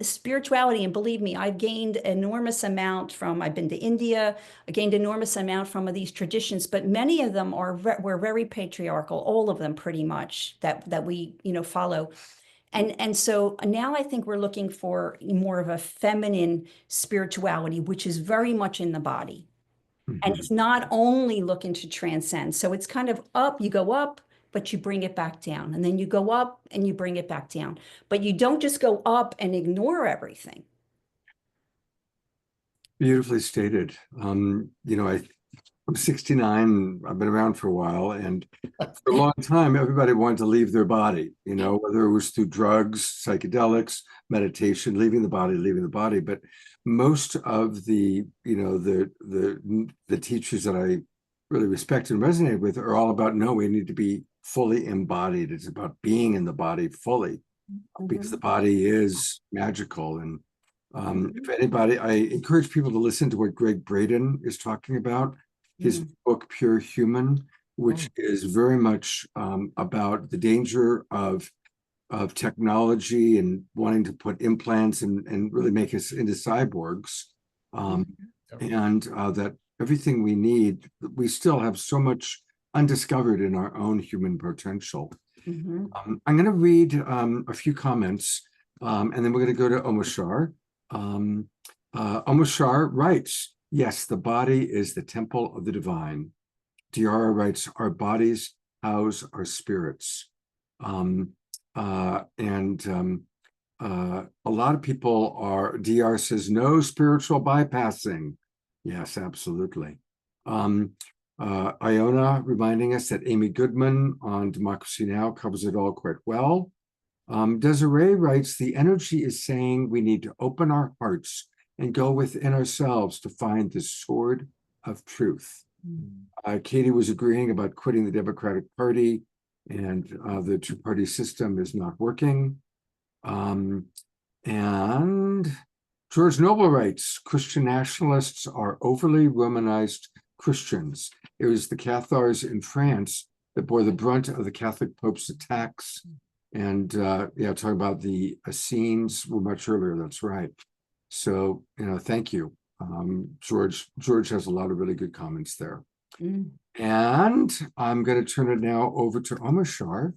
spirituality, and believe me, I've gained enormous amount from, I've been to India, I gained enormous amount from these traditions, but many of them were very patriarchal, all of them pretty much that we, follow. And so now I think we're looking for more of a feminine spirituality, which is very much in the body. And it's not only looking to transcend. So it's kind of up, you go up, but you bring it back down. And then you go up and you bring it back down. But you don't just go up and ignore everything. Beautifully stated. I'm 69, I've been around for a while, and for a long time, everybody wanted to leave their body, whether it was through drugs, psychedelics, meditation, leaving the body. But most of the teachers that I really respect and resonate with are all about, no, we need to be fully embodied. It's about being in the body fully, because the body is magical. And if anybody, I encourage people to listen to what Greg Braden is talking about, his book, Pure Human, which is very much about the danger of technology and wanting to put implants and really make us into cyborgs. And that everything we need, we still have so much undiscovered in our own human potential. I'm going to read a few comments, and then we're going to go to Omashar. Omashar writes, yes, the body is the temple of the divine. Diara writes, our bodies house our spirits. A lot of people are, DR says, no spiritual bypassing. Yes, absolutely. Iona reminding us that Amy Goodman on Democracy Now! Covers it all quite well. Desirea writes, the energy is saying we need to open our hearts and go within ourselves to find the sword of truth. Katie was agreeing about quitting the Democratic Party, and the two-party system is not working. And George Noble writes, Christian nationalists are overly Romanized Christians. It was the Cathars in France that bore the brunt of the Catholic Pope's attacks. And talking about the Essenes were much earlier, that's right. So, thank you. George has a lot of really good comments there. And I'm going to turn it now over to Omashar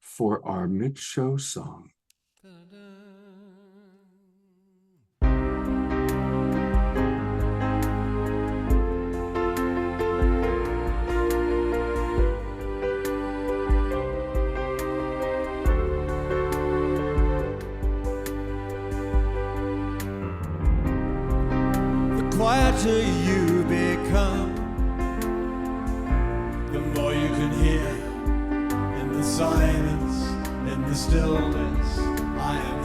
for our mid-show song. The quieter you become, the more you can hear in the silence, in the stillness. I am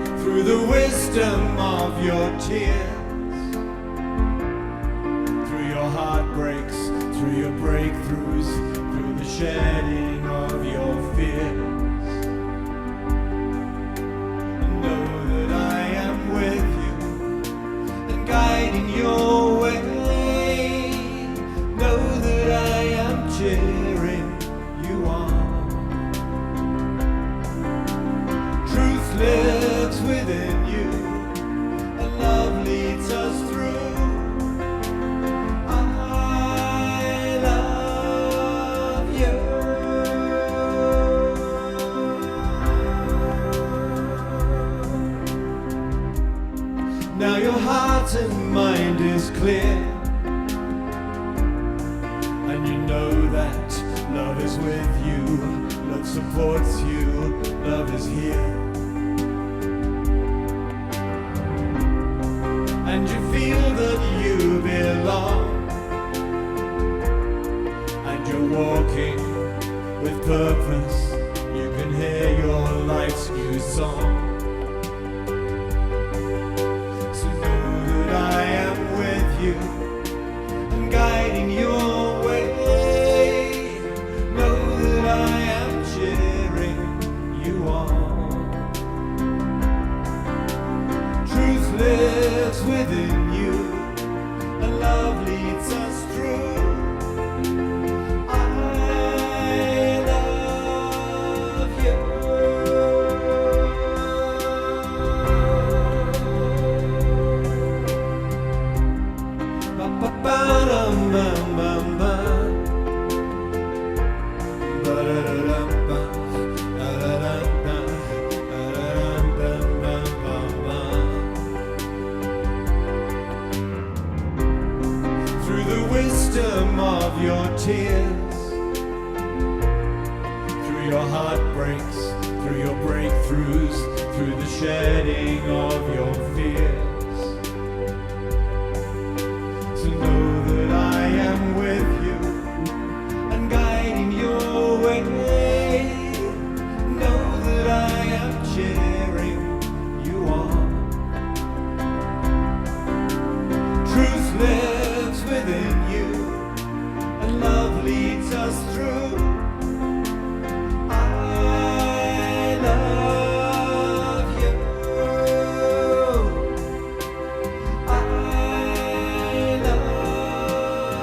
here through the wisdom of your tears, through your heartbreaks, through your breakthroughs, through the shedding of your fears. Guiding your way, know that I am cheering you on. Truth lives within you, and love leads us through. I love you. Love is with you, love supports you, love is here. And you feel that you belong, and you're walking with purpose. You can hear your life's new song. So know that I am with you and guiding your way. Know that I am cheering you on. Truth lives within you, and love leads us through. I love you. Ba ba ba dum bum bum bum. Ba da da dum bum. Da da dum bum. Da da dum bum bum bum bum. Through the wisdom of your tears, through your heartbreaks, through your breakthroughs, through the shedding of your fears. So know that I am with you and guiding your way. Know that I am cheering you on. Truth lives within you, and love leads us through. I love you. I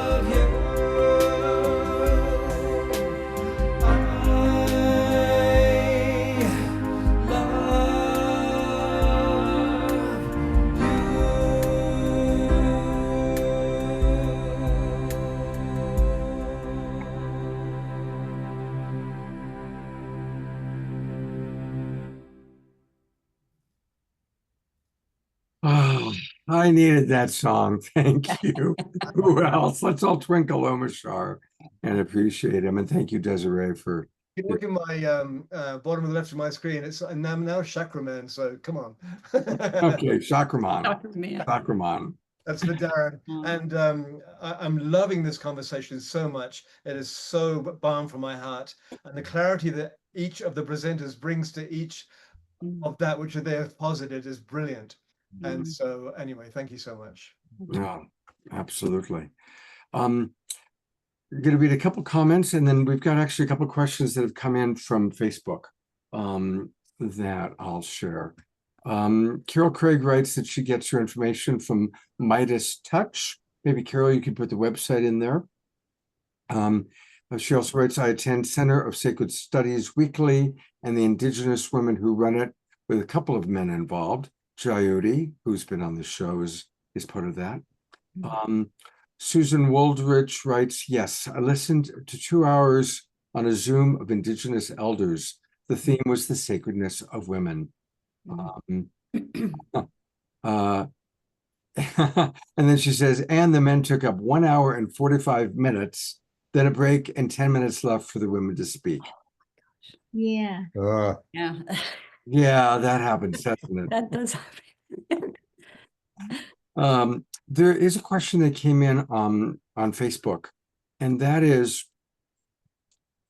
love you. I Oh, I needed that song. Thank you. Who else? Let's all twinkle Omashar and appreciate him. And thank you, Desiree, for You look at my bottom of the left of my screen. And I'm now Chakra Man. So come on. okay, Chakraman. Man. Chakraman. That's for Darren. And I'm loving this conversation so much. It is so balm for my heart. And the clarity that each of the presenters brings to each of that which they have posited is brilliant. And so anyway, thank you so much. Yeah, absolutely. I'm going to read a couple comments, and then we've got actually a couple questions that have come in from Facebook that I'll share. Carol Craig writes that she gets her information from Midas Touch. Maybe Carol, you could put the website in there. She also writes, I attend Center of Sacred Studies weekly, and the indigenous women who run it, with a couple of men involved. Jayoti, who's been on the show, is part of that. Susan Woldridge writes, yes, I listened to 2 hours on a Zoom of indigenous elders. The theme was the sacredness of women. And then she says, and the men took up 1 hour and 45 minutes, then a break and 10 minutes left for the women to speak. Yeah. Yeah. Yeah, that happens, doesn't it? That does happen. There is a question that came in on Facebook, and that is,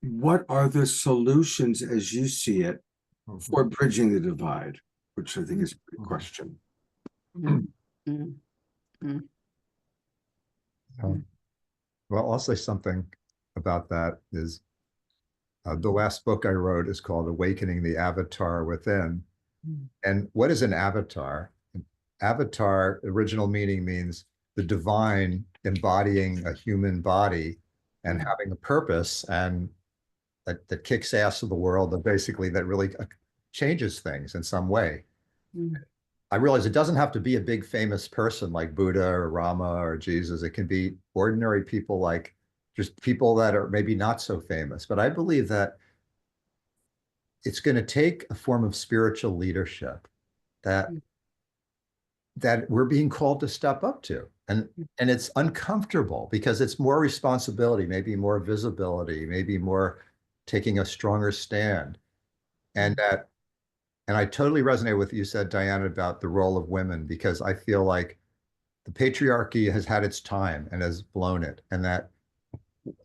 what are the solutions as you see it for bridging the divide? Which I think is a good question. Well, I'll say something about that is the last book I wrote is called Awakening the Avatar Within. And what is an avatar? Avatar, original meaning means the divine embodying a human body and having a purpose, and that kicks ass of the world, and basically that really changes things in some way. I realize it doesn't have to be a big famous person like Buddha or Rama or Jesus. It can be ordinary people, like just people that are maybe not so famous. But I believe that it's going to take a form of spiritual leadership that we're being called to step up to. And it's uncomfortable because it's more responsibility, maybe more visibility, maybe more taking a stronger stand. And I totally resonate with what you said, Diana, about the role of women, because I feel like the patriarchy has had its time and has blown it, and that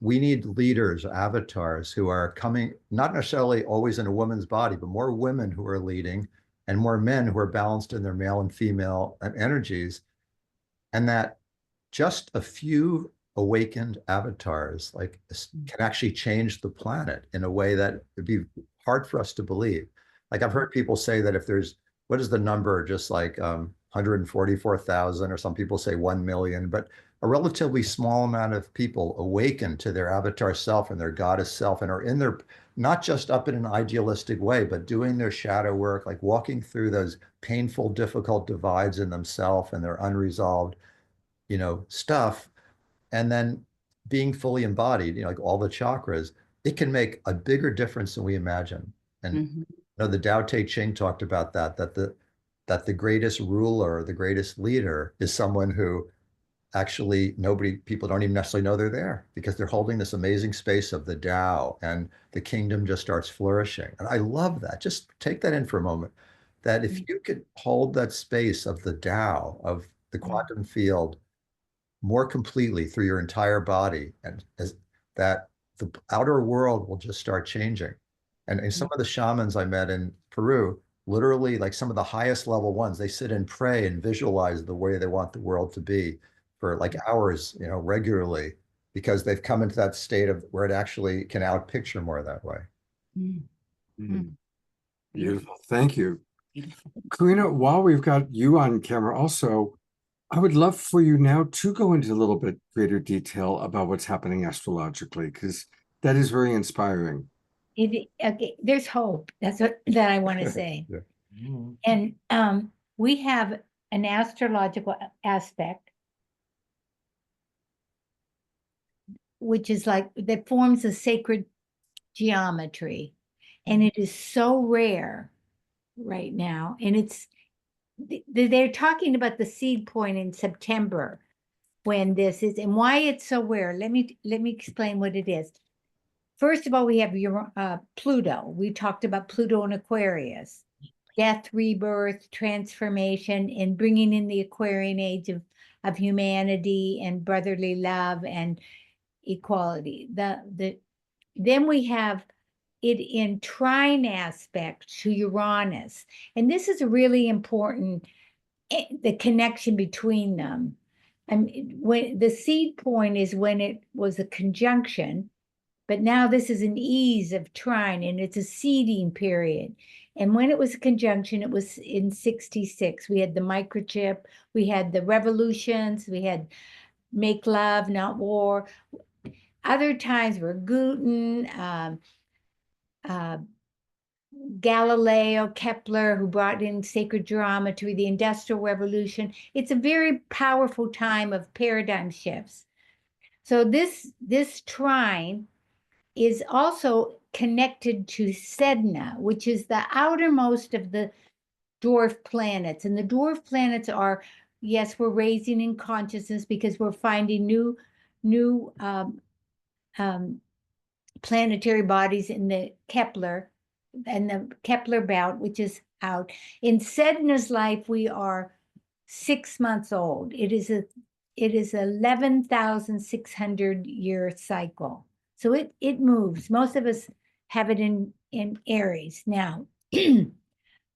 we need leaders, avatars who are coming, not necessarily always in a woman's body, but more women who are leading and more men who are balanced in their male and female energies. And that just a few awakened avatars like can actually change the planet in a way that would be hard for us to believe. Like I've heard people say that if there's, what is the number, just like 144,000, or some people say 1 million, but a relatively small amount of people awaken to their avatar self and their goddess self and are in their, not just up in an idealistic way, but doing their shadow work, like walking through those painful, difficult divides in themselves and their unresolved, stuff, and then being fully embodied, like all the chakras, it can make a bigger difference than we imagine. And the Tao Te Ching talked about that the greatest ruler, the greatest leader is someone who actually people don't even necessarily know they're there, because they're holding this amazing space of the Tao, and the kingdom just starts flourishing. And I love that. Just take that in for a moment, that if you could hold that space of the Tao, of the quantum field, more completely through your entire body, and that the outer world will just start changing. And some of the shamans I met in Peru, literally, like some of the highest level ones, they sit and pray and visualize the way they want the world to be for like hours, regularly, because they've come into that state of where it actually can outpicture more that way. Beautiful. Thank you. Karina, while we've got you on camera also, I would love for you now to go into a little bit greater detail about what's happening astrologically, because that is very inspiring. Okay, there's hope. That's what that I want to say. And we have an astrological aspect, which is like that forms a sacred geometry, and it is so rare right now. And they're talking about the seed point in September when this is, and why it's so rare. Let me explain what it is. First of all, we have Pluto. We talked about Pluto and Aquarius, death, rebirth, transformation, and bringing in the Aquarian age of humanity and brotherly love and equality. Then we have it in trine aspect to Uranus. And this is really important, the connection between them. When the seed point is when it was a conjunction, but now this is an ease of trine, and it's a seeding period. And when it was a conjunction, it was in 66. We had the microchip, we had the revolutions, we had make love, not war. Other times were Gutenberg, Galileo, Kepler, who brought in sacred geometry, the Industrial Revolution. It's a very powerful time of paradigm shifts. So this trine is also connected to Sedna, which is the outermost of the dwarf planets. And the dwarf planets are, yes, we're raising in consciousness because we're finding new planetary bodies in the Kepler and the Kepler belt, which is out. In Sedna's life, we are 6 months old. It is 11,600 year cycle. So it moves. Most of us have it in Aries now.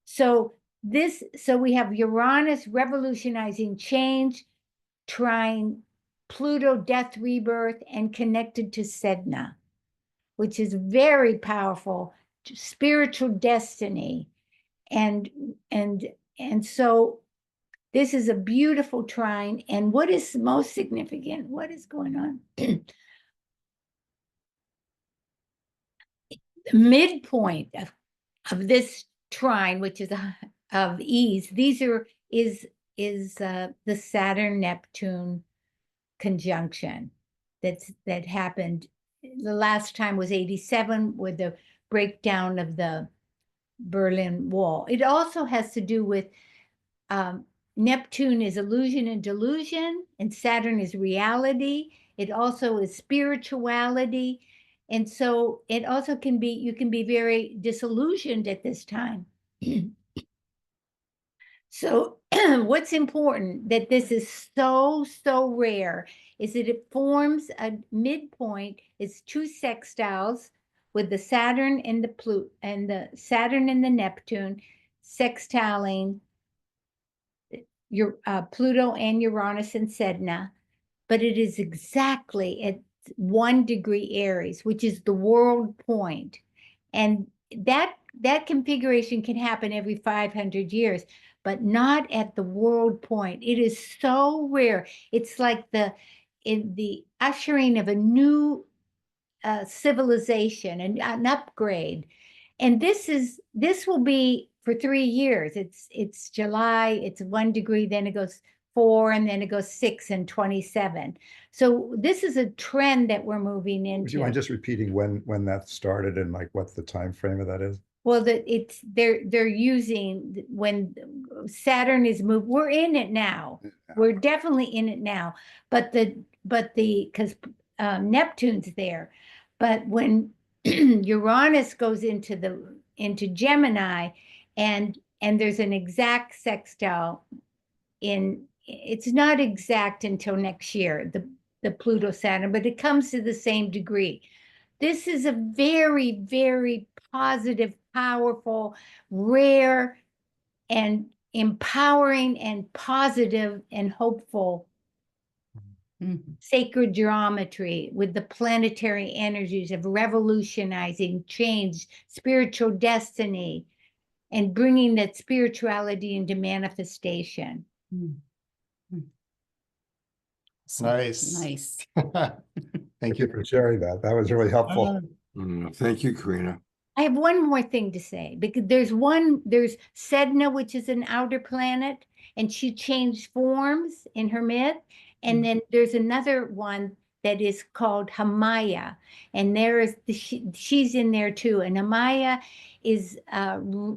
So we have Uranus revolutionizing change, trine Pluto, death, rebirth, and connected to Sedna, which is very powerful, spiritual destiny. And so this is a beautiful trine. And what is most significant? What is going on? The midpoint of this trine, which is of ease, is the Saturn-Neptune conjunction that happened. The last time was 87 with the breakdown of the Berlin Wall. It also has to do with Neptune is illusion and delusion, and Saturn is reality. It also is spirituality. And so it also can be, you can be very disillusioned at this time. So what's important that this is so rare is that it forms a midpoint. It's two sextiles with the Saturn and the Saturn and the Neptune sextiling your Pluto and Uranus and Sedna, but it is exactly at 1 degree Aries, which is the world point. And that configuration can happen every 500 years, but not at the world point. It is so rare. It's like the ushering of a new civilization and an upgrade. And this will be for 3 years. It's July, it's 1 degree, then it goes 4, and then it goes 6 and 27. So this is a trend that we're moving into. Would you mind just repeating when that started and like what the time frame of that is? Well, they're using when Saturn is moved. We're in it now. We're definitely in it now. But because Neptune's there, but when Uranus goes into Gemini, and there's an exact sextile it's not exact until next year, the Pluto Saturn, but it comes to the same degree. This is a very, very positive, powerful, rare, and empowering and positive and hopeful sacred geometry with the planetary energies of revolutionizing change, spiritual destiny, and bringing that spirituality into manifestation. Nice. Nice. Thank you for sharing that. That was really helpful. Thank you, Karina. I have one more thing to say, because there's Sedna, which is an outer planet, and she changed forms in her myth. And then there's another one that is called Hamaya, and she's in there too. And Hamaya is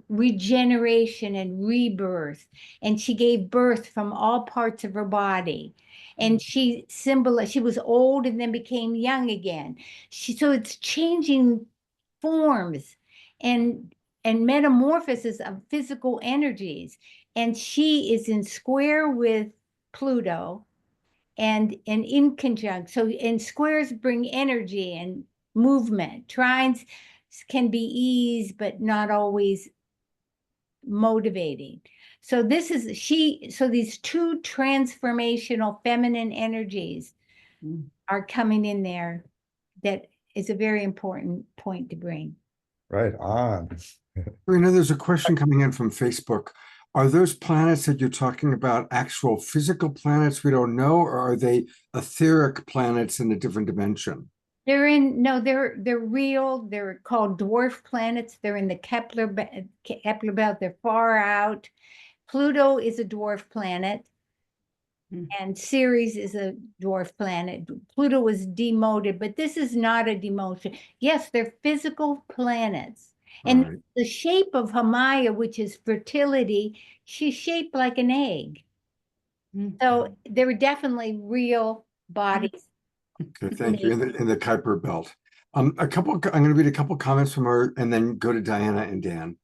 regeneration and rebirth, and she gave birth from all parts of her body. And she was old and then became young again. So it's changing forms and metamorphosis of physical energies. And she is in square with Pluto and in conjunct. So, and squares bring energy and movement. Trines can be ease, but not always motivating. So these two transformational feminine energies are coming in there. That is a very important point to bring. Right on. Karina, there's a question coming in from Facebook. Are those planets that you're talking about actual physical planets we don't know, or are they etheric planets in a different dimension? They're real. They're called dwarf planets. They're in the Kepler belt. They're far out. Pluto is a dwarf planet, and Ceres is a dwarf planet. Pluto was demoted, but this is not a demotion. Yes, they're physical planets. And the shape of Hamaya, which is fertility, she's shaped like an egg. So they were definitely real bodies. Okay, thank you. In the Kuiper belt. I'm going to read a couple comments from her and then go to Diana and Dan.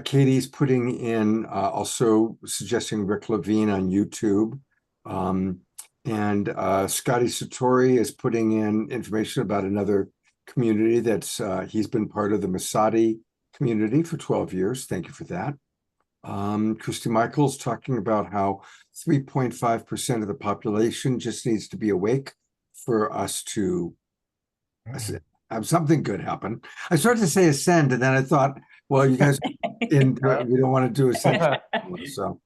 Katie's putting in also suggesting Rick Levine on YouTube. And Scotty Satori is putting in information about another community that's he's been part of the Masadi community for 12 years. Thank you for that. Christy Michaels talking about how 3.5% of the population just needs to be awake for us to have something good happen. I started to say ascend, and then I thought, well, you guys we don't want to do ascend. So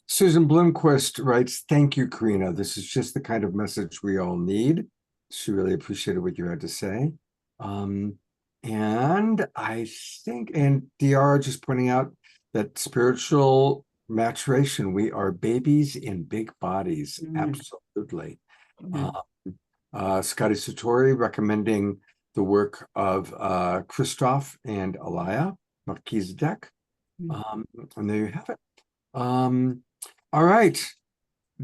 Susan Bloomquist writes, thank you, Karina. This is just the kind of message we all need. She really appreciated what you had to say. And I think, and Diara just pointing out that spiritual maturation, we are babies in big bodies. Absolutely. Scotty Satori recommending the work of Christoph and Alaya Melchizedek. And there you have it. All right,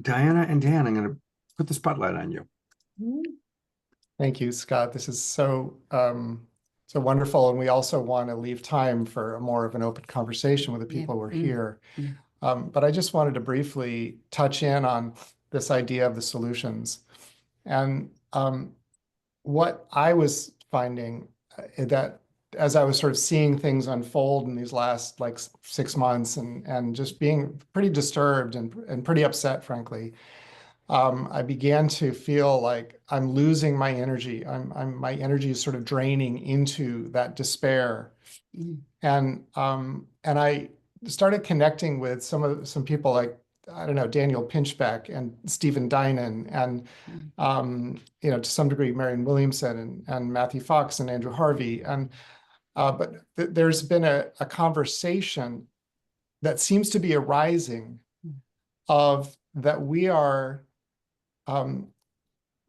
Diana and Dan, I'm going to put the spotlight on you. Thank you, Scott. This is so so wonderful, and we also want to leave time for more of an open conversation with the people who are here. But I just wanted to briefly touch in on this idea of the solutions. And what I was finding that as I was sort of seeing things unfold in these last like 6 months and just being pretty disturbed and pretty upset, frankly, I began to feel like I'm losing my energy. My energy is sort of draining into that despair. And I started connecting with some people like, I don't know, Daniel Pinchbeck and Stephen Dinan and you know, to some degree Marion Williamson and Matthew Fox and Andrew Harvey. And but there's been a conversation that seems to be arising of that we are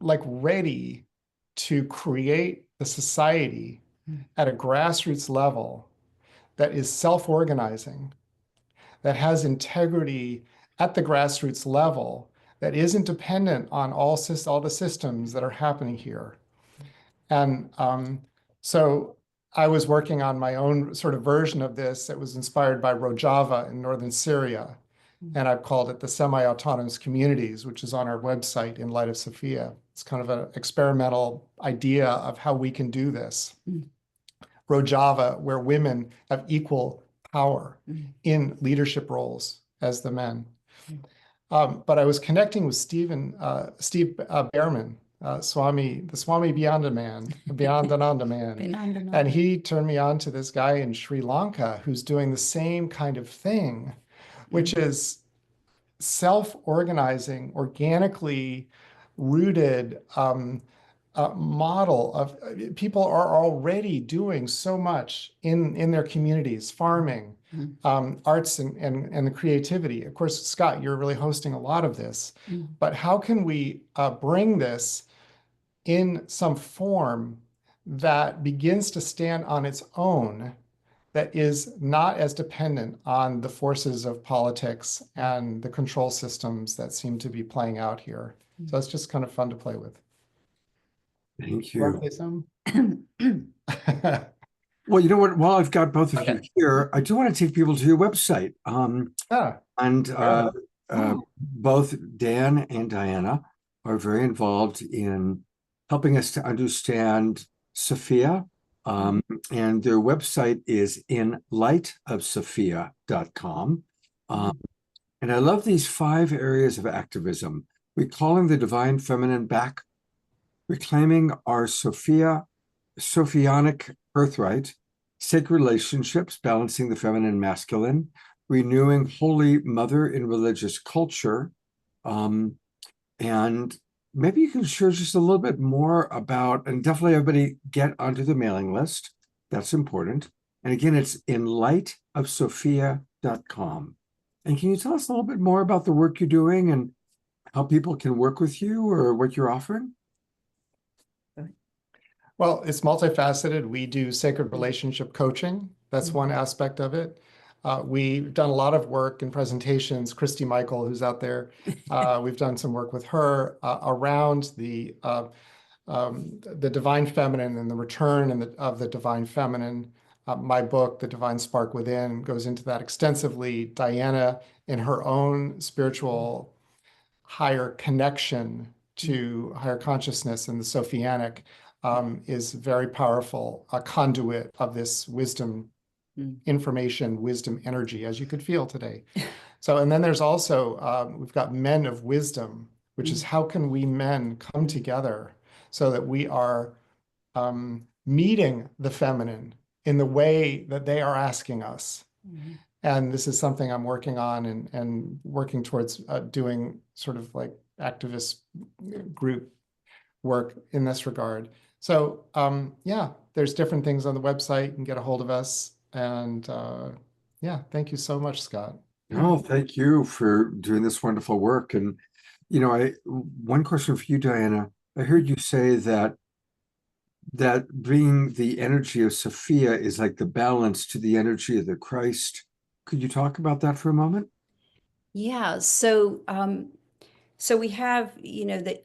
like ready to create a society at a grassroots level that is self-organizing, that has integrity at the grassroots level, that isn't dependent on all the systems that are happening here. And so I was working on my own sort of version of this that was inspired by Rojava in northern Syria. And I've called it the semi-autonomous communities, which is on our website in light of Sophia. It's kind of an experimental idea of how we can do this. Rojava, where women have equal power in leadership roles as the men. But I was connecting with Steve Behrman, the Swami Beyondananda man. And he turned me on to this guy in Sri Lanka who's doing the same kind of thing, which is self-organizing, organically rooted model of people are already doing so much in their communities, farming, arts and the creativity. Of course, Scott, you're really hosting a lot of this, but how can we bring this in some form that begins to stand on its own, that is not as dependent on the forces of politics and the control systems that seem to be playing out here. So it's just kind of fun to play with. Thank you. Want to say something? Well, you know what? While I've got both of you here, I do want to take people to your website. Both Dan and Diana are very involved in helping us to understand Sophia. And their website is inlightofsophia.com. And I love these 5 areas of activism: recalling the divine feminine back, reclaiming our Sophianic birthright, sacred relationships, balancing the feminine and masculine, renewing Holy Mother in religious culture. And maybe you can share just a little bit more about, and definitely everybody get onto the mailing list. That's important. And again, it's inlightofsophia.com. And can you tell us a little bit more about the work you're doing and how people can work with you or what you're offering? Well, it's multifaceted. We do sacred relationship coaching. That's one aspect of it. We've done a lot of work in presentations. Christy Michael, who's out there, we've done some work with her around the divine feminine and the return of the divine feminine. My book, The Divine Spark Within, goes into that extensively. Diana, in her own spiritual higher connection to higher consciousness and the Sophianic, is very powerful, a conduit of this wisdom, information, wisdom, energy, as you could feel today. So, and then there's also, we've got Men of Wisdom, which is how can we men come together so that we are meeting the feminine in the way that they are asking us. And this is something I'm working on and working towards doing sort of like activist group work in this regard. So yeah, there's different things on the website. You can get a hold of us. And yeah, thank you so much, Scott. Oh, thank you for doing this wonderful work. And, you know, one question for you, Diana. I heard you say that bringing the energy of Sophia is like the balance to the energy of the Christ. Could you talk about that for a moment? Yeah, so we have, the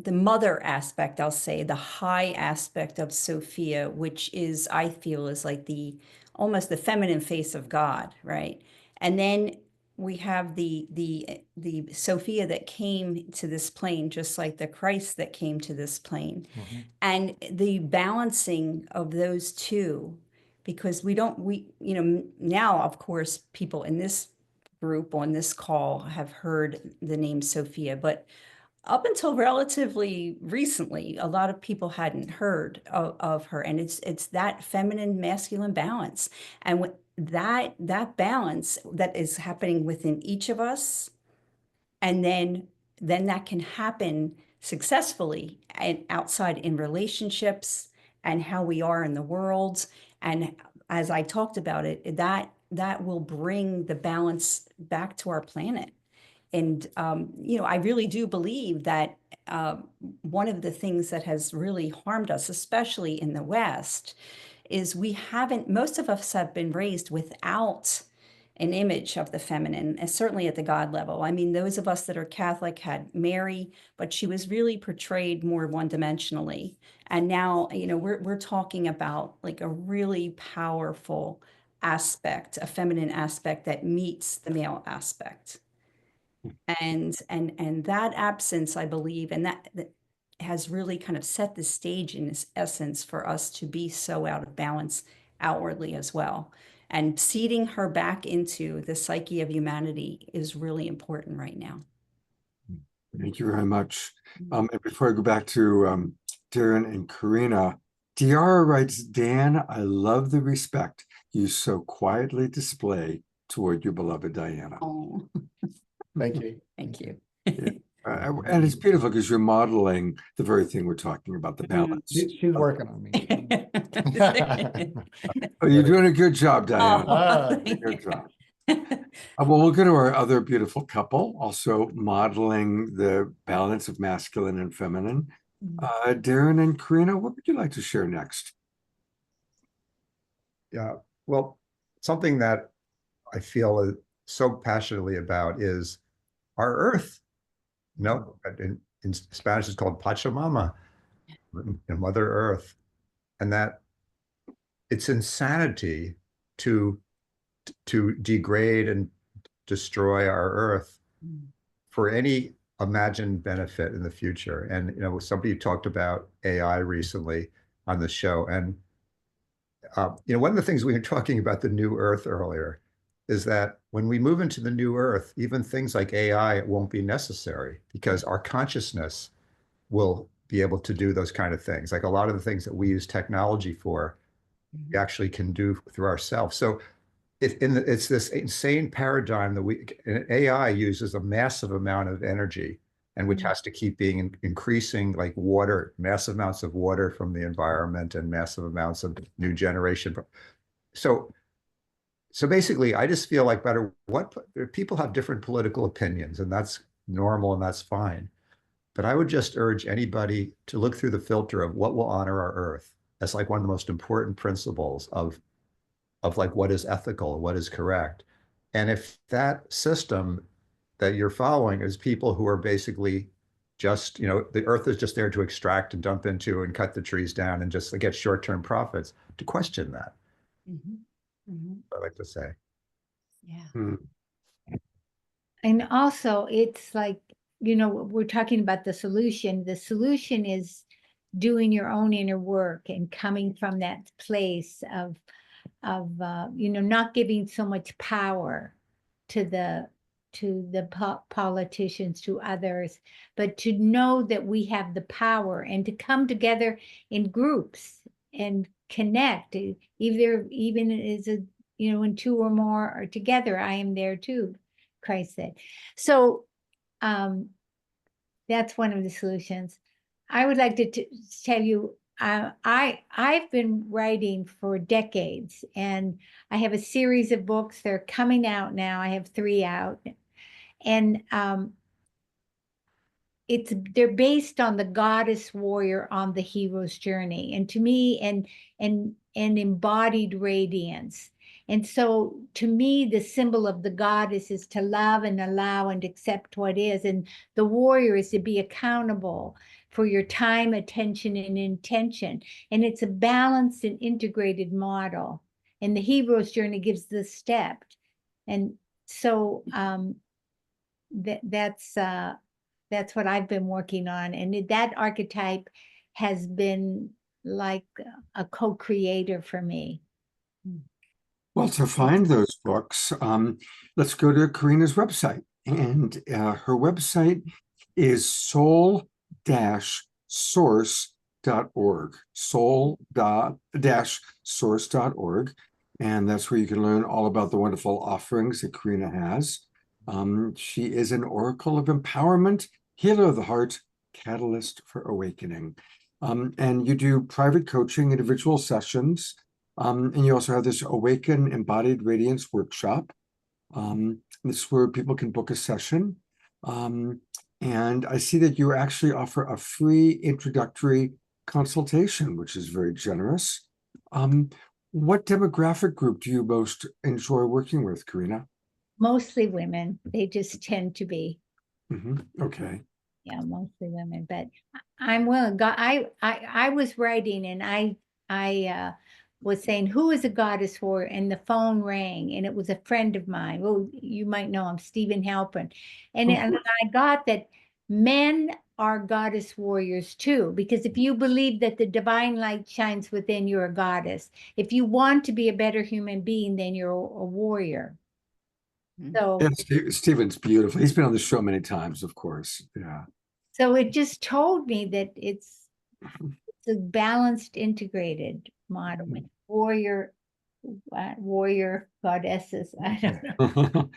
mother aspect, I'll say, the high aspect of Sophia, which is, I feel, is like almost the feminine face of God, right? And then we have the Sophia that came to this plane, just like the Christ that came to this plane. And the balancing of those two, because now, of course, people in this group on this call have heard the name Sophia, but up until relatively recently, a lot of people hadn't heard of her. And it's that feminine masculine balance. And that balance that is happening within each of us, and then that can happen successfully and outside in relationships and how we are in the world. And as I talked about it, that will bring the balance back to our planet. And I really do believe that one of the things that has really harmed us, especially in the West, is most of us have been raised without an image of the feminine, and certainly at the God level. I mean, those of us that are Catholic had Mary, but she was really portrayed more one-dimensionally. And now, we're talking about like a really powerful aspect, a feminine aspect that meets the male aspect. And that absence, I believe, and that has really kind of set the stage in its essence for us to be so out of balance outwardly as well. And seeding her back into the psyche of humanity is really important right now. Thank you very much. And before I go back to Darren and Karina, Tiara writes, Dan, I love the respect you so quietly display toward your beloved Diana. Oh, Thank you. thank you. And it's beautiful because you're modeling the very thing we're talking about, the balance. She's working on me. Oh, you're doing a good job, Diana. Oh, Good job. Well, we'll go to our other beautiful couple, also modeling the balance of masculine and feminine. Darren and Karina, what would you like to share next? Yeah, well, something that I feel so passionately about is our Earth. No, in Spanish it's called Pachamama, Mother Earth, and that it's insanity to degrade and destroy our Earth for any imagined benefit in the future. And somebody talked about AI recently on the show, and one of the things we were talking about the new Earth earlier is that when we move into the new Earth, even things like AI won't be necessary because our consciousness will be able to do those kind of things. Like a lot of the things that we use technology for, we actually can do through ourselves. So it's this insane paradigm that AI uses a massive amount of energy, and which has to keep being increasing, like water, massive amounts of water from the environment and massive amounts of new generation. So basically, I just feel like people have different political opinions, and that's normal and that's fine. But I would just urge anybody to look through the filter of what will honor our Earth as like one of the most important principles of like what is ethical, what is correct. And if that system that you're following is people who are basically just, the Earth is just there to extract and dump into and cut the trees down and just get short-term profits, to question that. I like to say. Yeah. And also, it's like, we're talking about the solution. The solution is doing your own inner work and coming from that place of not giving so much power to the politicians, to others, but to know that we have the power and to come together in groups and connect, even as when two or more are together, I am there too, Christ said. So that's one of the solutions. I would like to tell you, I've been writing for decades, and I have a series of books. They're coming out now. I have 3 out, and they're based on the goddess warrior on the hero's journey, and to me, and embodied radiance. And so to me, the symbol of the goddess is to love and allow and accept what is. And the warrior is to be accountable for your time, attention, and intention. And it's a balanced and integrated model. And the hero's journey gives the steps. And so that's what I've been working on. And that archetype has been like a co-creator for me. Well, to find those books, let's go to Karina's website. And her website is soul-source.org, soul-source.org. And that's where you can learn all about the wonderful offerings that Karina has. She is an oracle of empowerment, healer of the heart, catalyst for awakening. And you do private coaching, individual sessions. And you also have this Awaken Embodied Radiance workshop. This is where people can book a session. And I see that you actually offer a free introductory consultation, which is very generous. What demographic group do you most enjoy working with, Karina? Mostly women. They just tend to be. Okay. Yeah, mostly women. But I'm willing. I was writing, and I was saying, who is a goddess for? And the phone rang, and it was a friend of mine. Well, you might know him, Stephen Halpern. And I got that men are goddess warriors too, because if you believe that the divine light shines within, you're a goddess. If you want to be a better human being, then you're a warrior. So yeah, Stephen's beautiful. He's been on the show many times, of course. Yeah. So it just told me that it's a balanced, integrated model with warrior goddesses. I don't know.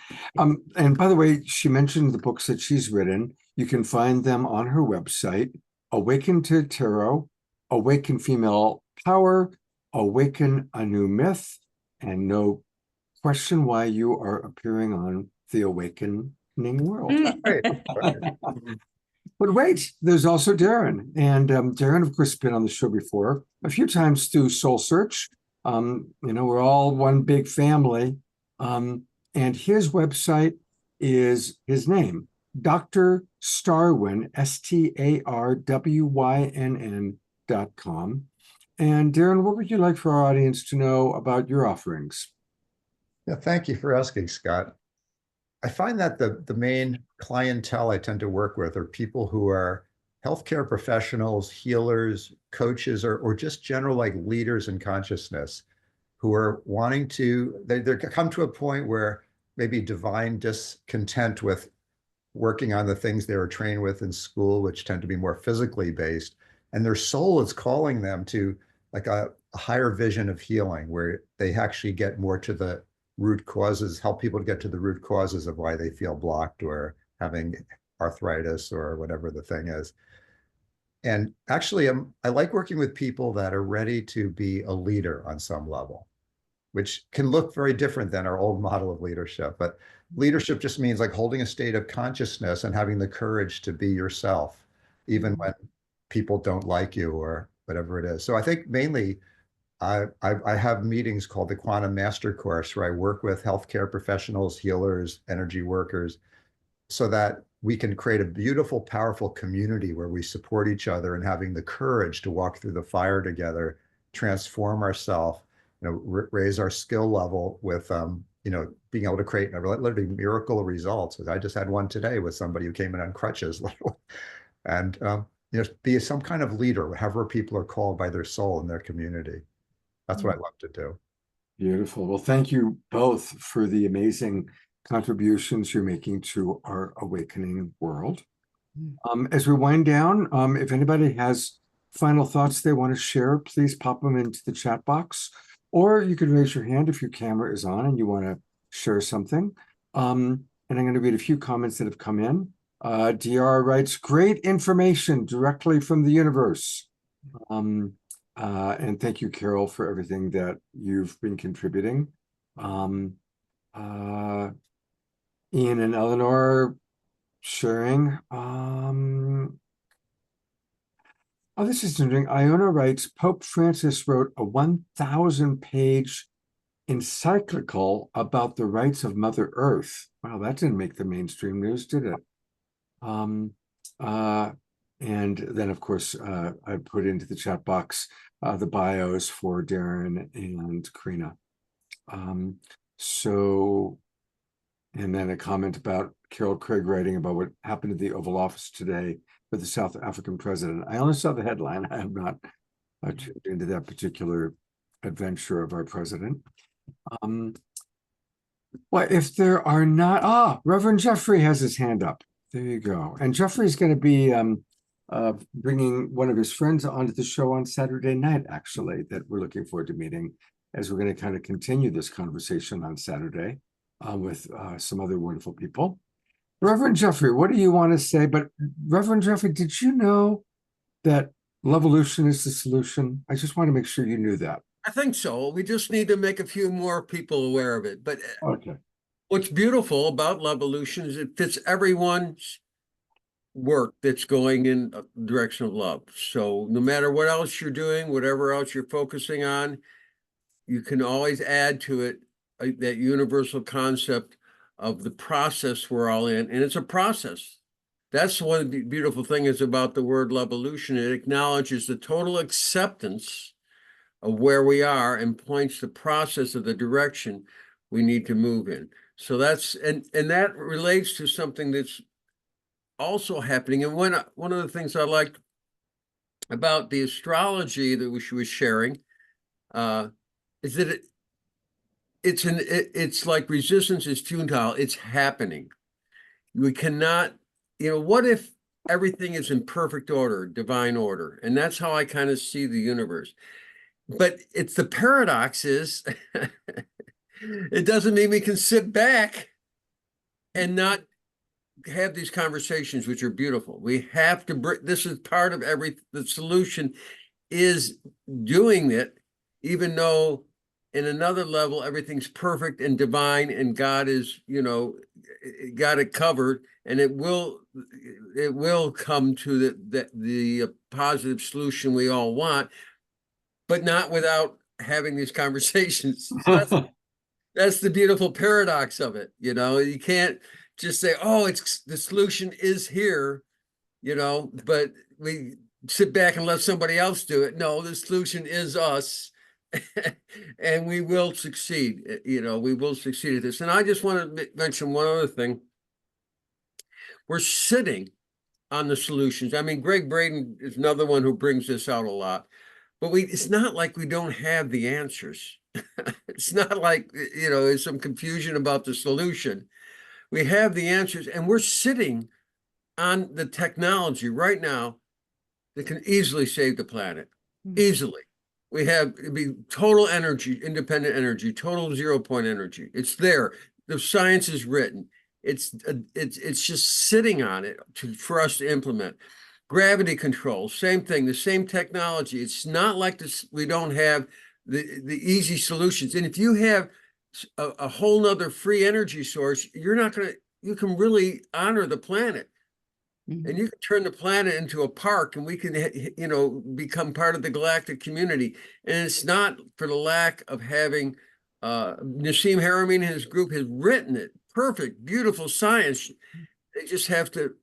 And by the way, she mentioned the books that she's written. You can find them on her website: Awaken to Tarot, Awaken Female Power, Awaken a New Myth, and No Question Why You Are Appearing on the Awakening World. Right. But wait, there's also Darren. And Darren, of course, has been on the show before, a few times through Soul Search. We're all one big family. And his website is his name, Dr. Starwynn, STARWYNN.com. And Darren, what would you like for our audience to know about your offerings? Yeah, thank you for asking, Scott. I find that the main clientele I tend to work with are people who are healthcare professionals, healers, coaches, or just general like leaders in consciousness who are wanting to, they come to a point where maybe divine discontent with working on the things they were trained with in school, which tend to be more physically based. And their soul is calling them to like a higher vision of healing where they actually get more to the root causes, help people to get to the root causes of why they feel blocked or having arthritis or whatever the thing is. And actually, I like working with people that are ready to be a leader on some level, which can look very different than our old model of leadership. But leadership just means like holding a state of consciousness and having the courage to be yourself, even when people don't like you or whatever it is. So I think mainly I have meetings called the Quantum Master Course where I work with healthcare professionals, healers, energy workers, so that we can create a beautiful, powerful community where we support each other and having the courage to walk through the fire together, transform ourselves, raise our skill level with, being able to create literally miracle results. I just had one today with somebody who came in on crutches, and be some kind of leader, however people are called by their soul in their community. That's what I love to do. Beautiful. Well, thank you both for the amazing contributions you're making to our awakening world. As we wind down, if anybody has final thoughts they want to share, please pop them into the chat box, or you could raise your hand if your camera is on and you want to share something. And I'm going to read a few comments that have come in. DR writes, great information directly from the universe. And thank you, Carol, for everything that you've been contributing. Ian and Eleanor sharing. This is interesting. Iona writes, Pope Francis wrote a 1,000-page encyclical about the rights of Mother Earth. Wow, that didn't make the mainstream news, did it? And then, of course, I put into the chat box the bios for Darren and Karina. And then a comment about Carol Craig writing about what happened at the Oval Office today with the South African president. I only saw the headline. I have not tuned into that particular adventure of our president. Well, if there are not, Reverend Jeffrey has his hand up. There you go. And Jeffrey's going to be bringing one of his friends onto the show on Saturday night, actually, that we're looking forward to meeting, as we're going to kind of continue this conversation on Saturday with some other wonderful people. Reverend Jeffrey, what do you want to say? But Reverend Jeffrey, did you know that Levolution is the solution? I just want to make sure you knew that. I think so. We just need to make a few more people aware of it. But Okay. What's beautiful about Levolution is it fits everyone's work that's going in the direction of love. So no matter what else you're doing, whatever else you're focusing on, you can always add to it that universal concept of the process we're all in. And it's a process. That's one of the beautiful things about the word Levolution. It acknowledges the total acceptance of where we are and points the process of the direction we need to move in. So that's, and that relates to something that's also happening. And one of the things I liked about the astrology that she was sharing is that it's like resistance is futile. It's happening. We cannot, what if everything is in perfect order, divine order? And that's how I kind of see the universe. But it's the paradox is it doesn't mean we can sit back and not have these conversations, which are beautiful. We have to bring, this is part of the solution is doing it, even though in another level, everything's perfect and divine and God is, got it covered, and it will come to the positive solution we all want, but not without having these conversations. So that's the beautiful paradox of it. You can't just say, oh, it's the solution is here, but we sit back and let somebody else do it. No, the solution is us. And we will succeed. We will succeed at this. And I just want to mention one other thing. We're sitting on the solutions. I mean, Greg Braden is another one who brings this out a lot. But it's not like we don't have the answers. It's not like, there's some confusion about the solution. We have the answers, and we're sitting on the technology right now that can easily save the planet. Easily. We have total energy, independent energy, total 0 point energy. It's there. The science is written. It's just sitting on it for us to implement. Gravity control, same thing, the same technology. It's not like this. We don't have the easy solutions. And if you have a whole nother free energy source, you can really honor the planet. And you can turn the planet into a park, and we can, become part of the galactic community. And it's not for the lack of having, Nassim Haramein and his group has written it. Perfect, beautiful science. They just have to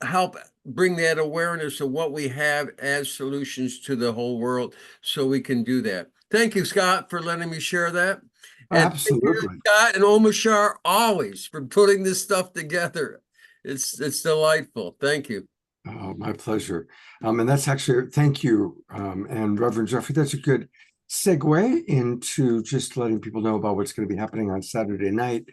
help bring that awareness of what we have as solutions to the whole world so we can do that. Thank you, Scott, for letting me share that. Absolutely. And thank you, Scott and Omashar, always for putting this stuff together. It's delightful. Thank you. Oh, my pleasure. And that's actually, thank you. And Reverend Jeffrey, that's a good segue into just letting people know about what's going to be happening on Saturday night.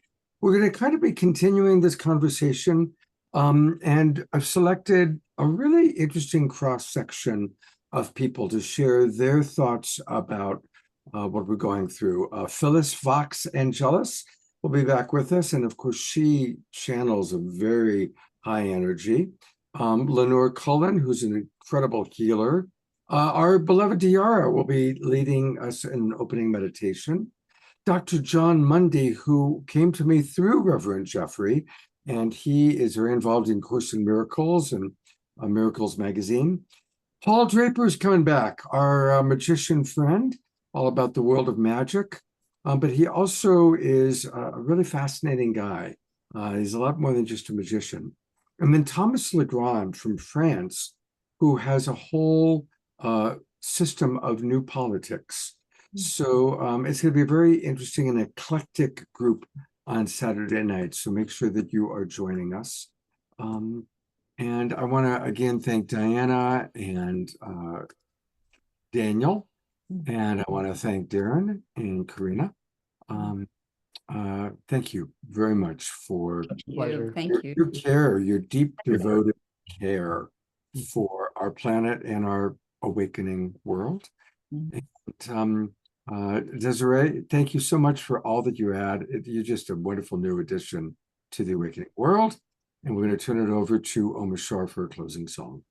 We're going to kind of be continuing this conversation. And I've selected a really interesting cross-section of people to share their thoughts about what we're going through. Phyllis Vox Angelus will be back with us. And of course, she channels a very high energy. Lenore Cullen, who's an incredible healer. Our beloved Diara will be leading us in an opening meditation. Dr. John Mundy, who came to me through Reverend Jeffrey, and he is very involved in Course in Miracles and Miracles magazine. Paul Draper's coming back, our magician friend. all about the world of magic. But he also is a really fascinating guy. He's a lot more than just a magician. And then Thomas Legrand from France, who has a whole system of new politics. So it's going to be a very interesting and eclectic group on Saturday night. So make sure that you are joining us. And I want to again thank Diana and Daniel. And I want to thank Darren and Karina. Thank you very much for Pleasure. Thank you. your care, your deep, devoted care for our planet and our awakening world. And Desirea, thank you so much for all that you add. You're just a wonderful new addition to the awakening world. And we're going to turn it over to Omar Shah for a closing song.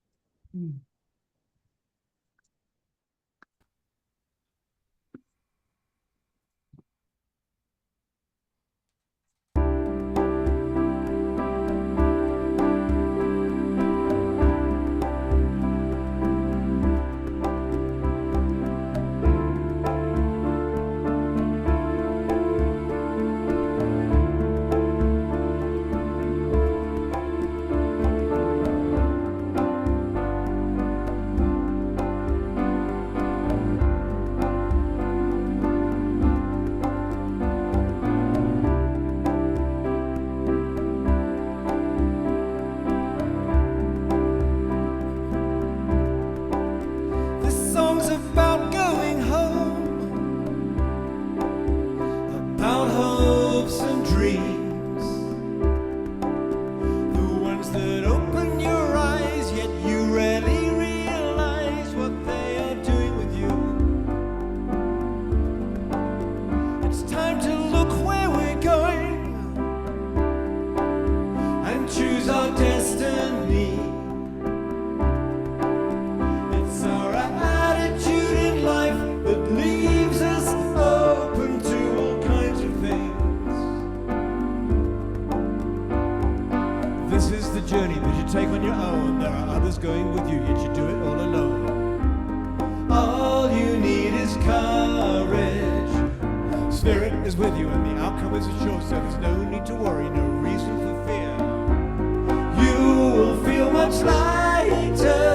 This song's about going home, about hopes and dreams, the ones that open your eyes, yet you rarely realize what they are doing with you. It's time to look where we're going and choose our destiny. It's our attitude in life that leaves us open to all kinds of things. This is the journey that you take on your own. There are others going with you, yet you do it all alone. All you need is courage. Spirit is with you and the outcome is assured, so there's no need to worry, no reason for fear. You will feel much lighter.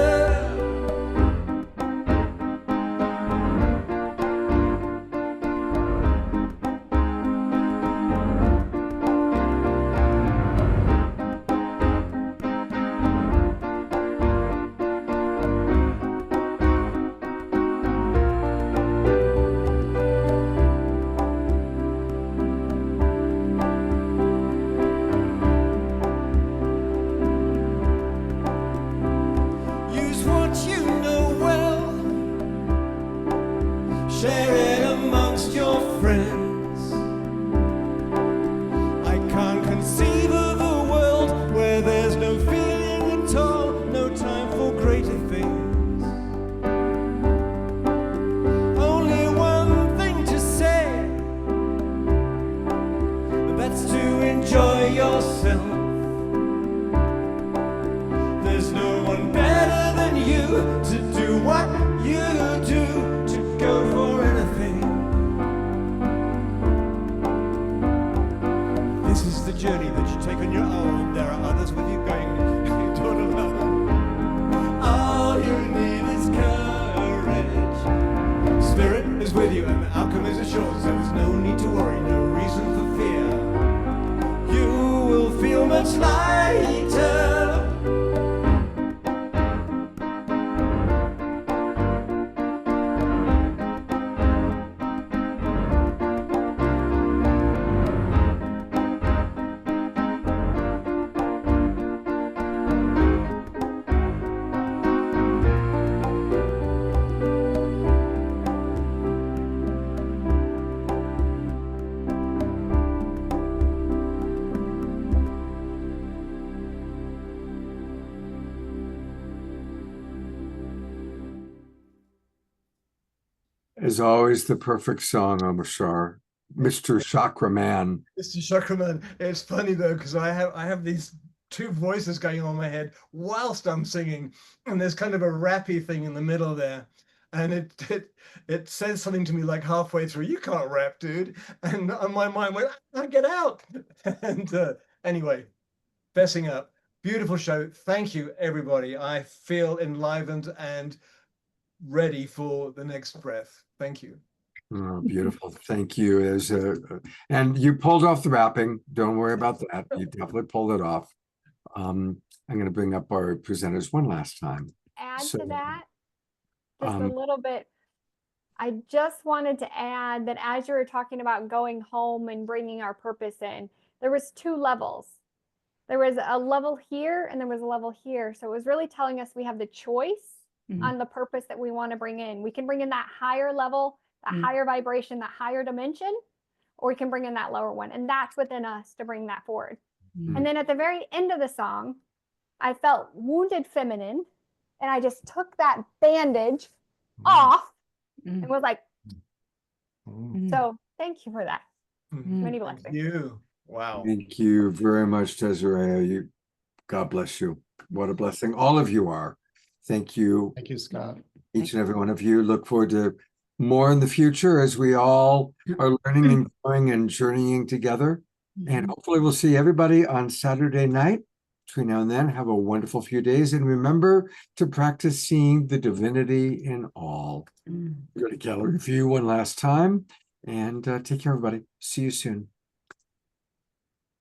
Use what you know well. Share it amongst your friends. I can't conceive of a world where there's no feeling at all, no time for greater things. Only one thing to say, that's to enjoy yourself. There's no one better than you to do what you do, to go for anything. This is the journey that you take on your own. There are others with you going, you do it alone. All you need is courage. Spirit is with you and the outcome is assured, so there's no need to worry, no reason for fear. You will feel much lighter. As always, the perfect song, Omar Shah. Mr. Chakra Man. Mr. Shuckerman, it's funny though, because I have these two voices going on in my head whilst I'm singing, and there's kind of a rappy thing in the middle there. And it says something to me like halfway through, you can't rap, dude. And my mind went, get out. And anyway, fessing up. Beautiful show. Thank you, everybody. I feel enlivened and ready for the next breath. Thank you. Oh, beautiful. Thank you. And you pulled off the rapping. Don't worry about that. You definitely pulled it off. I'm going to bring up our presenters one last time. Add So, to that just a um, little bit. I just wanted to add that as you were talking about going home and bringing our purpose in, there was 2 levels. There was a level here and there was a level here. So it was really telling us we have the choice on the purpose that we want to bring in. We can bring in that higher level, that higher vibration, that higher dimension, or we can bring in that lower one. And that's within us to bring that forward. And then at the very end of the song, I felt wounded feminine. And I just took that bandage off and was like, so thank you for that. Many blessings. Thank you. Wow. thank you very much, Desirea. God bless you. What a blessing all of you are. Thank you, Thank you, Scott. each and every one of you. Look forward to more in the future as we all are learning and growing and journeying together. And hopefully we'll see everybody on Saturday night. Between now and then, have a wonderful few days. And remember to practice seeing the divinity in all. Go to gallery view one last time. And take care, everybody. See you soon.